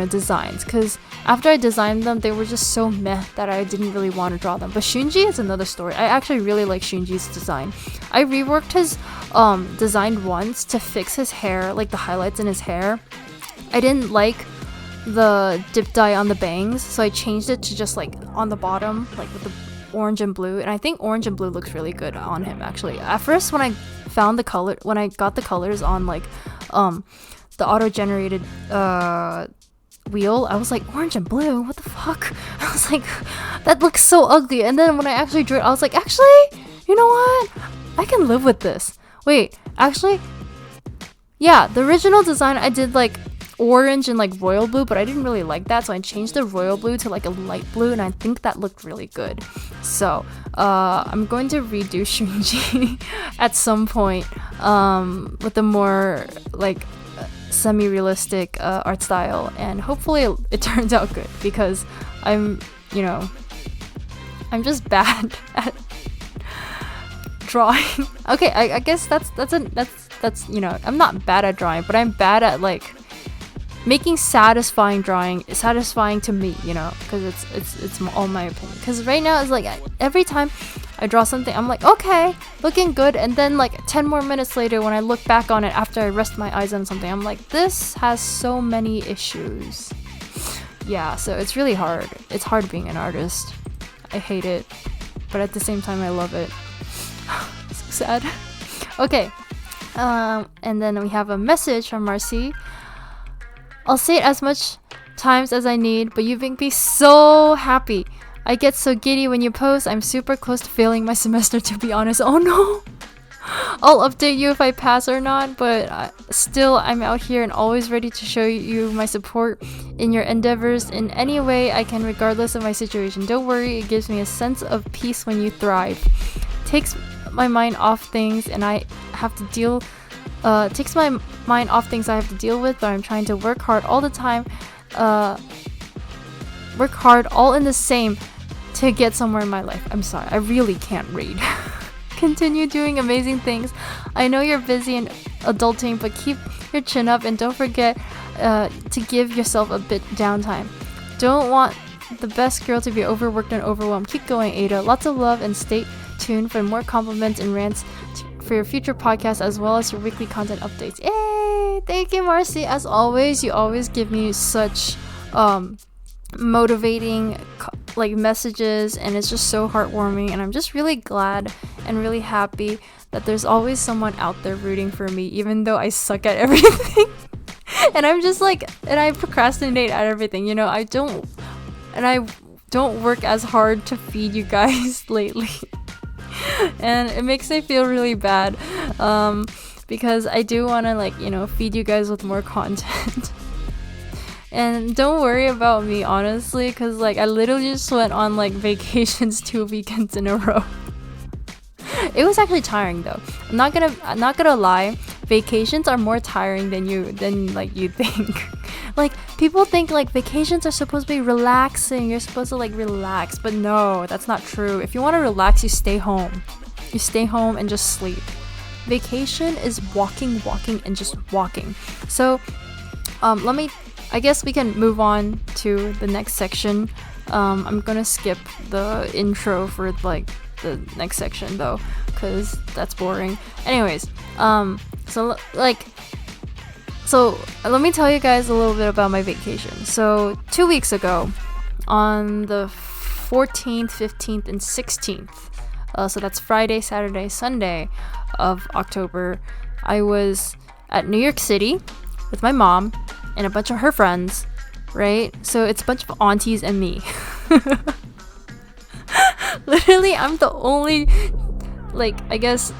designs, because after I designed them, they were just so meh that I didn't really want to draw them. But Shunji is another story. I actually really like Shunji's design. I reworked his design once to fix his hair, like the highlights in his hair. I didn't like the dip dye on the bangs, so I changed it to just like on the bottom, like with the orange and blue, and I think orange and blue looks really good on him actually. At first, when I got the colors on like the auto-generated wheel, I was like, orange and blue, what the fuck? I was like, that looks so ugly. And then when I actually drew it, I was like, actually, you know what, I can live with this. Wait, actually, yeah, the original design I did like orange and like royal blue, but I didn't really like that, so I changed the royal blue to like a light blue, and I think that looked really good. So I'm going to redo Shunji at some point with a more like semi-realistic art style, and hopefully it turns out good, because I'm just bad at drawing. Okay, I guess that's I'm not bad at drawing, but I'm bad at like making satisfying drawing satisfying to me, because it's all my opinion. Because right now it's like every time I draw something, I'm like, okay, looking good, and then like 10 more minutes later, when I look back on it after I rest my eyes on something, I'm like, this has so many issues. Yeah, so it's really hard. It's hard being an artist. I hate it, but at the same time I love it. So sad. Okay, and then we have a message from Marcy. I'll say it as much times as I need, but you make me so happy. I get so giddy when you post. I'm super close to failing my semester, to be honest. Oh no! I'll update you if I pass or not, but still, I'm out here and always ready to show you my support in your endeavors in any way I can, regardless of my situation. Don't worry, it gives me a sense of peace when you thrive. Takes my mind off things and I have to deal takes my mind off things I have to deal with, but I'm trying to work hard all the time, work hard all in the same to get somewhere in my life. I'm sorry, I really can't read. Continue doing amazing things. I know you're busy and adulting, but keep your chin up and don't forget to give yourself a bit downtime. Don't want the best girl to be overworked and overwhelmed. Keep going, Ada. Lots of love, and stay tuned for more compliments and rants for your future podcast, as well as your weekly content updates. Yay! Thank you, Marcy. As always, you always give me such motivating messages, and it's just so heartwarming, and I'm just really glad and really happy that there's always someone out there rooting for me, even though I suck at everything. And I'm just and I procrastinate at everything, I don't work as hard to feed you guys lately. And it makes me feel really bad, because I do want to feed you guys with more content. And don't worry about me, honestly, because like I literally just went on like vacations 2 weekends in a row. It was actually tiring though. I'm not gonna lie. Vacations are more tiring than you think. Like people think like vacations are supposed to be relaxing. You're supposed to like relax, but no, that's not true. If you want to relax, you stay home. You stay home and just sleep. Vacation is walking, and just walking. So, I guess we can move on to the next section. I'm gonna skip the intro for like the next section though, because that's boring. Anyways, so let me tell you guys a little bit about my vacation. So 2 weeks ago, on the 14th, 15th, and 16th, so that's Friday, Saturday, Sunday of October, I was at New York City with my mom and a bunch of her friends, right? So it's a bunch of aunties and me. Literally, I'm the only, like, I guess,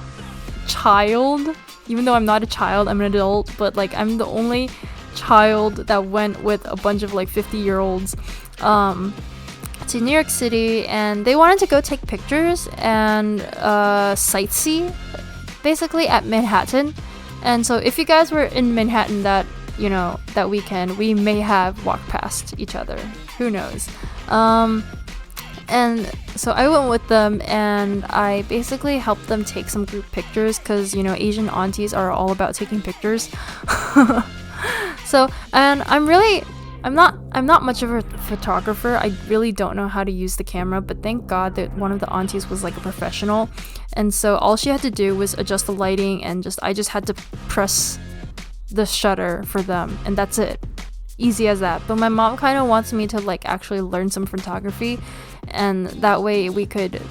child. Even though I'm not a child, I'm an adult, but like I'm the only child that went with a bunch of like 50-year-olds to New York City, and they wanted to go take pictures and sightsee basically at Manhattan. And so if you guys were in Manhattan that weekend, we may have walked past each other, who knows. And so I went with them, and I basically helped them take some group pictures because, Asian aunties are all about taking pictures. So, and I'm not much of a photographer. I really don't know how to use the camera, but thank God that one of the aunties was like a professional. And so all she had to do was adjust the lighting, and I just had to press the shutter for them, and that's it. Easy as that. But my mom kind of wants me to like actually learn some photography, and that way we could,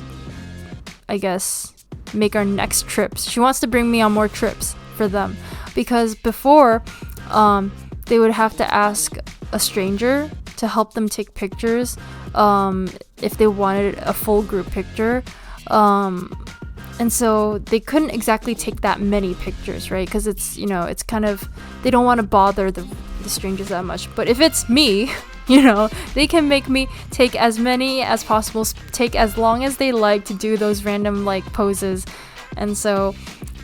I guess, make our next trips. She wants to bring me on more trips for them, because before they would have to ask a stranger to help them take pictures if they wanted a full group picture, and so they couldn't exactly take that many pictures, right? Because it's kind of, they don't want to bother the strangers that much. But if it's me, they can make me take as many as possible, take as long as they like to do those random like poses. And so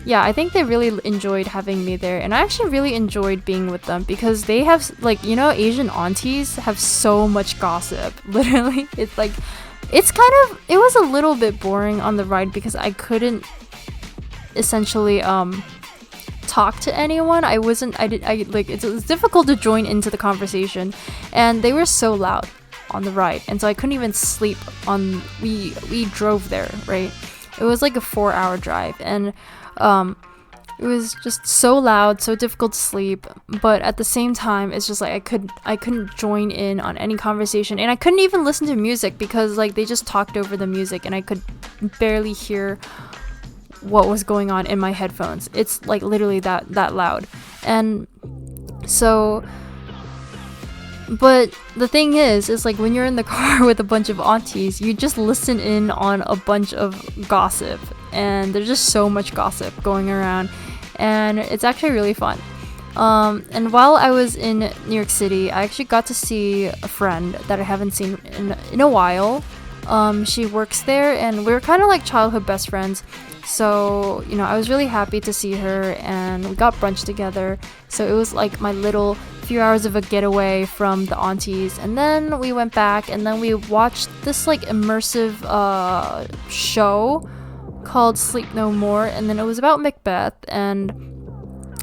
yeah, I think they really enjoyed having me there, and I actually really enjoyed being with them because they have like, Asian aunties have so much gossip. Literally, it's like, it was a little bit boring on the ride because I couldn't essentially talk to anyone. It was difficult to join into the conversation, and they were so loud on the ride, and so I couldn't even sleep we drove there, right? It was like a 4-hour drive, and it was just so loud, so difficult to sleep. But at the same time, it's just like I couldn't join in on any conversation, and I couldn't even listen to music because like they just talked over the music, and I could barely hear what was going on in my headphones. It's like literally that loud. And so, but the thing is like when you're in the car with a bunch of aunties, you just listen in on a bunch of gossip, and there's just so much gossip going around, and it's actually really fun. And while I was in New York City, I actually got to see a friend that I haven't seen in a while. She works there, and we're kind of like childhood best friends. So, I was really happy to see her, and we got brunch together. So it was like my little few hours of a getaway from the aunties. And then we went back, and then we watched this like immersive show called Sleep No More. And then it was about Macbeth, and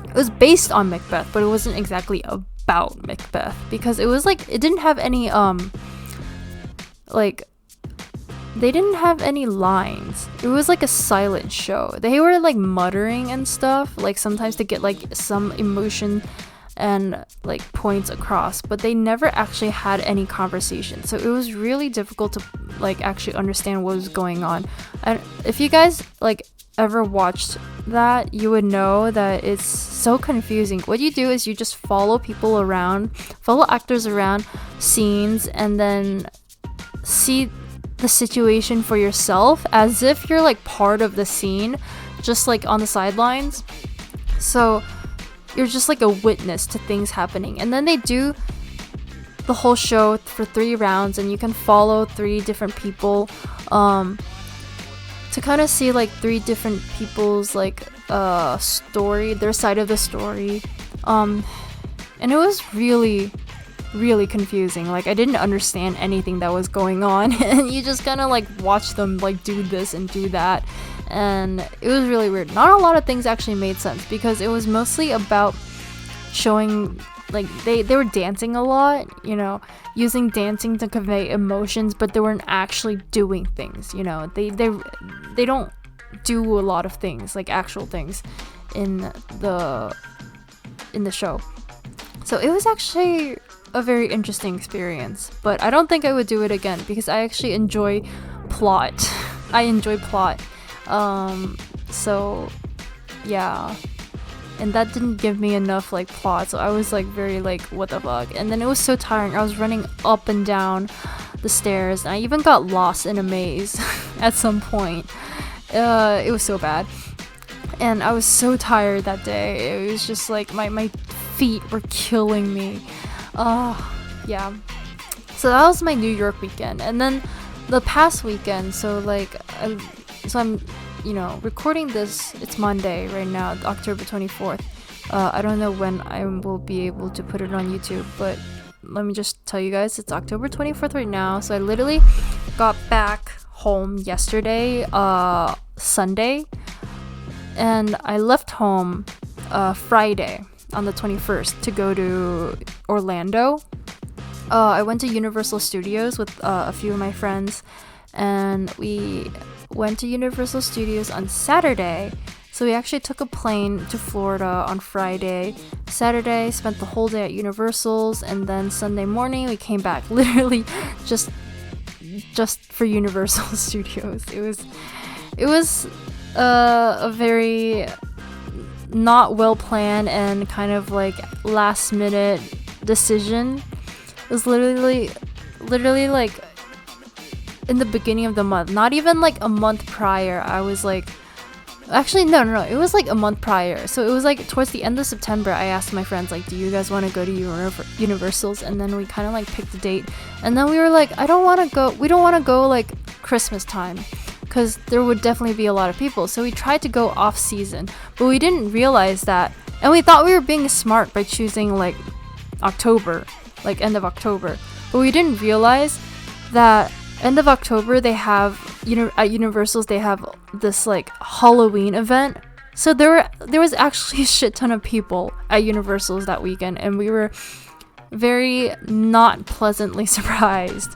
it was based on Macbeth, but it wasn't exactly about Macbeth because it was like, it didn't have any they didn't have any lines. It was like a silent show. They were like muttering and stuff, like sometimes to get like some emotion and like points across, but they never actually had any conversation. So it was really difficult to like actually understand what was going on. And if you guys like ever watched that, you would know that it's so confusing. What you do is you just follow actors around scenes, and then see the situation for yourself as if you're like part of the scene, just like on the sidelines. So you're just like a witness to things happening. And then they do the whole show for 3 rounds, and you can follow 3 different people to kind of see like 3 different people's like story, their side of the story. And it was really confusing. Like, I didn't understand anything that was going on, and you just kind of like watch them like do this and do that, and it was really weird. Not a lot of things actually made sense because it was mostly about showing, like, they were dancing a lot, you know, using dancing to convey emotions, but they weren't actually doing things, you know. They don't do a lot of things, like actual things in the show. So it was actually a very interesting experience, but I don't think I would do it again because I actually enjoy plot. I enjoy plot. So yeah, and that didn't give me enough like plot, so I was like very like, what the fuck. And then it was so tiring. I was running up and down the stairs, and I even got lost in a maze at some point. It was so bad, and I was so tired that day. It was just like my feet were killing me. Yeah. So that was my New York weekend. And then the past weekend, so I'm, you know, recording this, it's Monday right now, October 24th. I don't know when I will be able to put it on YouTube, but let me just tell you guys, it's October 24th right now. So I literally got back home yesterday, Sunday, and I left home Friday on the 21st to go to Orlando. I went to Universal Studios with a few of my friends, and we went to Universal Studios on Saturday. So we actually took a plane to Florida on Friday. Saturday, spent the whole day at Universal's, and then Sunday morning we came back literally just for Universal Studios. It was a very not well planned and kind of like last minute decision. It was literally like in the beginning of the month, not even like a month prior. I was like, actually no, it was like a month prior. So it was like towards the end of September, I asked my friends like, do you guys want to go to Universal's? And then we kind of like picked a date, and then we were like, we don't want to go like Christmas time, because there would definitely be a lot of people. So we tried to go off season, but we didn't realize that, and we thought we were being smart by choosing like October, like end of October, but we didn't realize that end of October they have, you know, at Universal's they have this like Halloween event. So there was actually a shit ton of people at Universal's that weekend, and we were very not pleasantly surprised.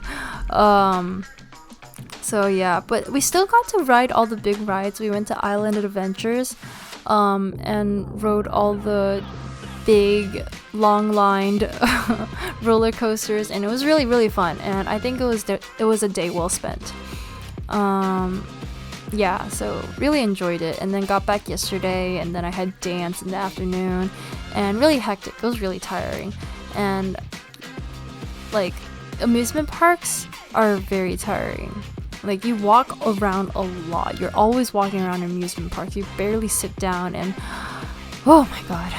So yeah, but we still got to ride all the big rides. We went to Island Adventures, and rode all the big long-lined roller coasters, and it was really fun. And I think it was a day well spent. Yeah, so really enjoyed it. And then got back yesterday, and then I had dance in the afternoon, and really hectic. It was really tiring, and like amusement parks are very tiring. Like, you walk around a lot. You're always walking around amusement parks. You barely sit down, and oh my god.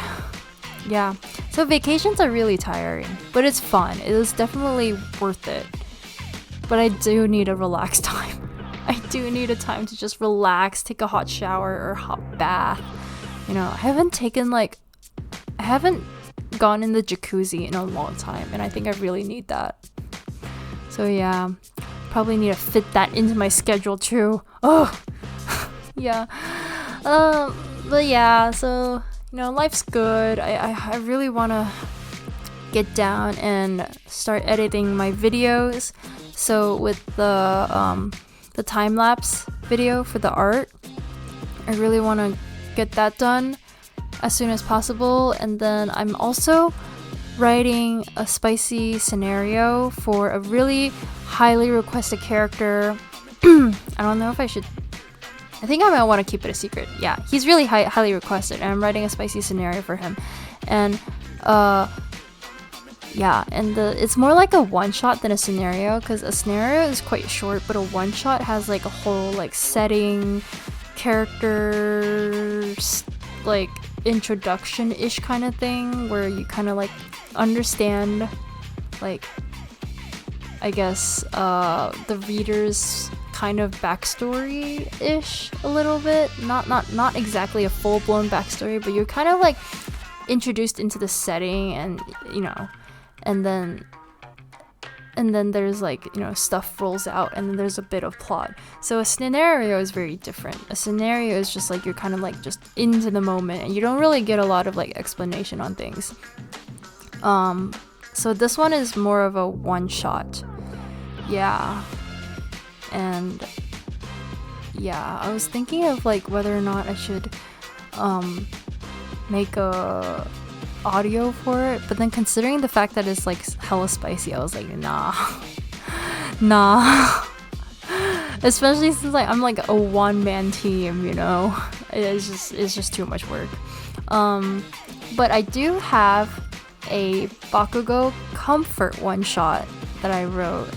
Yeah. So vacations are really tiring, but it's fun. It is definitely worth it. But I do need a relaxed time. I do need a time to just relax, take a hot shower or hot bath. You know, I haven't gone in the jacuzzi in a long time, and I think I really need that. So yeah, probably need to fit that into my schedule too. Oh, yeah. But yeah, so, you know, life's good. I really want to get down and start editing my videos. So with the time-lapse video for the art, I really want to get that done as soon as possible. And then I'm also writing a spicy scenario for a really highly requested character. I don't know if I should. I think I might want to keep it a secret. Yeah, he's really highly requested, and I'm writing a spicy scenario for him. And yeah, and it's more like a one-shot than a scenario, because a scenario is quite short, but a one-shot has like a whole like setting, characters, like introduction-ish kind of thing, where you kind of like understand like, I guess, the reader's kind of backstory-ish a little bit. Not exactly a full-blown backstory, but you're kind of like introduced into the setting, and you know, and then there's like, you know, stuff rolls out, and then there's a bit of plot. So a scenario is very different. A scenario is just like you're kind of like just into the moment, and you don't really get a lot of like explanation on things. So this one is more of a one shot. Yeah. And yeah, I was thinking of like whether or not I should make a audio for it, but then considering the fact that it's like hella spicy, I was like, nah. Especially since like I'm like a one-man team, you know. It's just too much work. But I do have a Bakugo comfort one shot that I wrote.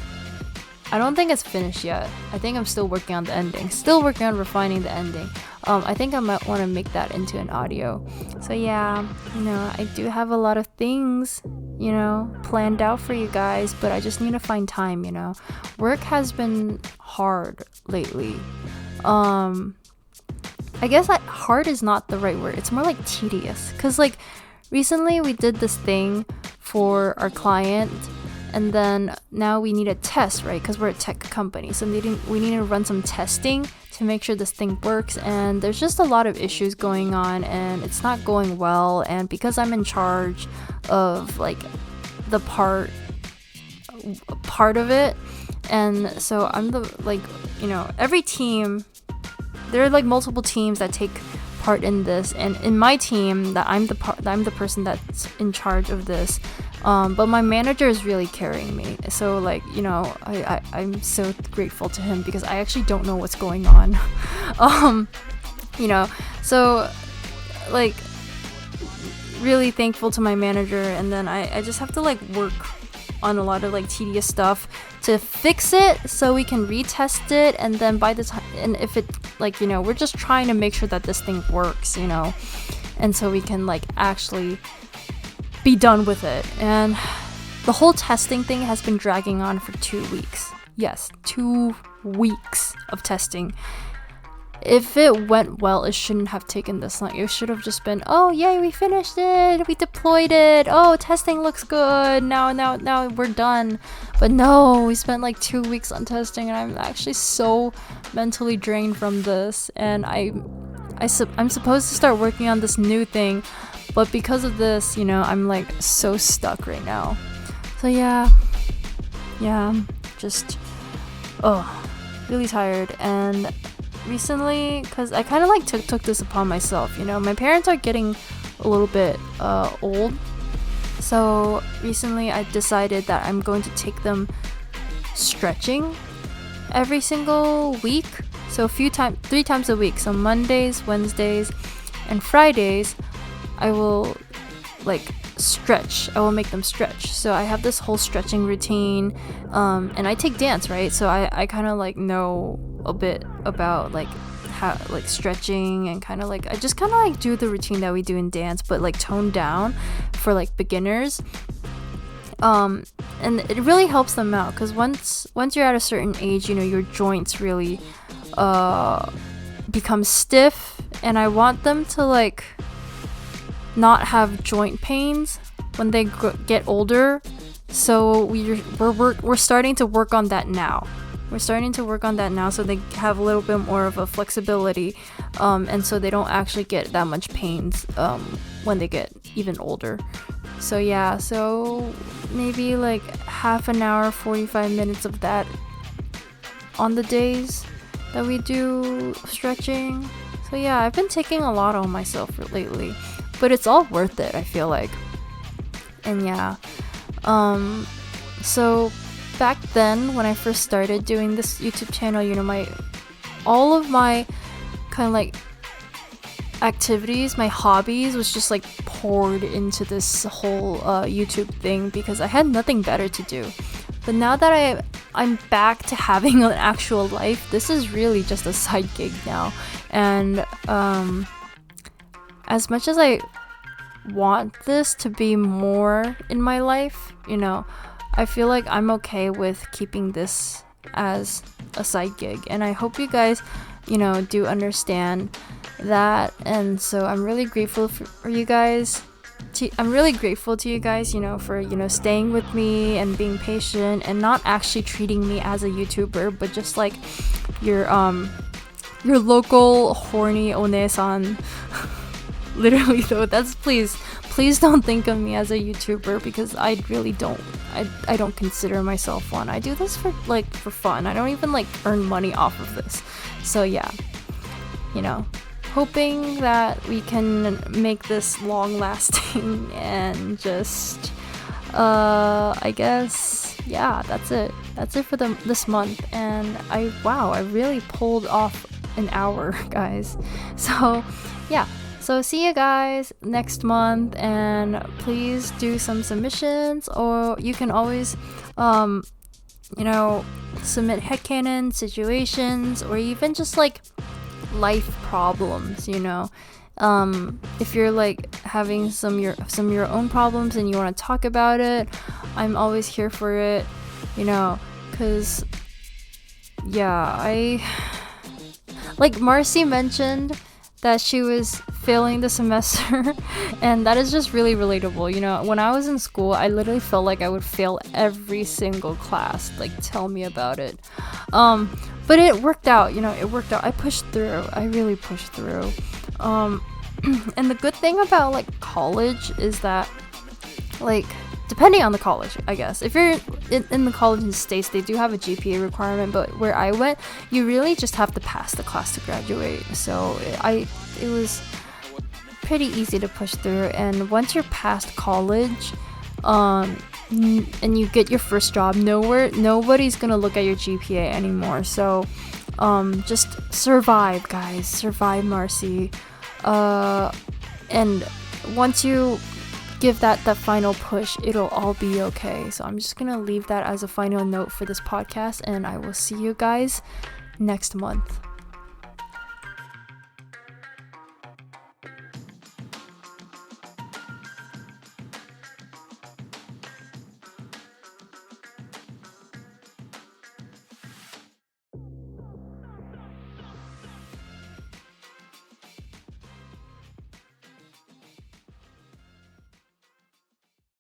I don't think it's finished yet. I think I'm still working on the ending. Still working on refining the ending. I think I might want to make that into an audio. So yeah, you know, I do have a lot of things, you know, planned out for you guys, but I just need to find time, you know. Work has been hard lately. I guess that hard is not the right word. It's more like tedious. 'Cause like recently we did this thing for our client, and then now we need a test, right? Because we're a tech company, so we need to run some testing to make sure this thing works, and there's just a lot of issues going on, and it's not going well. And because I'm in charge of like the part of it, and so I'm the, like, you know, every team, there are like multiple teams that take part in this, and in my team that I'm the person that's in charge of this. But my manager is really carrying me, so like, you know, I'm so grateful to him because I actually don't know what's going on. You know, so like really thankful to my manager, and then I just have to like work on a lot of like tedious stuff to fix it so we can retest it, and then by the time, and if it, like, you know, we're just trying to make sure that this thing works, you know, and so we can like actually be done with it. And the whole testing thing has been dragging on for 2 weeks. Yes, 2 weeks of testing. If it went well, it shouldn't have taken this long. It should have just been, oh yay, we finished it, we deployed it, oh, testing looks good, now we're done. But no, we spent like 2 weeks on testing, and I'm actually so mentally drained from this, and I'm supposed to start working on this new thing, but because of this, you know, I'm like so stuck right now. So yeah, just really tired. And recently, because I kind of like took this upon myself, you know, my parents are getting a little bit old, so recently I decided that I'm going to take them stretching every single week. So 3 times a week, so Mondays, Wednesdays, and Fridays I will like stretch. I will make them stretch. So I have this whole stretching routine, and I take dance, right? So I kind of like know a bit about like how like stretching, and kind of like I just kind of like do the routine that we do in dance, but like toned down for like beginners. And it really helps them out, because once you're at a certain age, you know, your joints really become stiff, and I want them to like not have joint pains when they get older. So we're starting to work on that now. So they have a little bit more of a flexibility, and so they don't actually get that much pains when they get even older. So yeah, so maybe like half an hour, 45 minutes of that on the days that we do stretching. So yeah, I've been taking a lot on myself lately, but it's all worth it, I feel like. And yeah, so back then when I first started doing this YouTube channel, you know, all of my kind of like activities, my hobbies was just like poured into this whole YouTube thing, because I had nothing better to do. But now that I'm back to having an actual life, this is really just a side gig now. And as much as I want this to be more in my life, you know, I feel like I'm okay with keeping this as a side gig, and I hope you guys, do understand that. And so I'm really grateful for you guys. I'm really grateful to you guys, for staying with me and being patient and not actually treating me as a YouTuber, but just like your local horny onesan. Literally though, that's please don't think of me as a YouTuber, because I really don't. I don't consider myself one. I do this for fun. I don't even earn money off of this. So yeah, hoping that we can make this long lasting and just I guess that's it for this month. And I really pulled off an hour, guys. So yeah, so see you guys next month, and please do some submissions, or you can always submit headcanon situations, or even just life problems, if you're having some of your own problems and you want to talk about it, I'm always here for it, because I Marcy mentioned that she was failing the semester and that is just really relatable. When I was in school, I literally felt like I would fail every single class. Tell me about it. But it worked out. I pushed through. I really pushed through. And the good thing about college is that depending on the college, I guess, if you're in the college in the States, they do have a GPA requirement, but where I went, you really just have to pass the class to graduate. So it was pretty easy to push through. And once you're past college, and you get your first job, nobody's gonna look at your GPA anymore. So just survive, guys. Survive, Marcy. And once you give that final push, it'll all be okay. So I'm just gonna leave that as a final note for this podcast, and I will see you guys next month.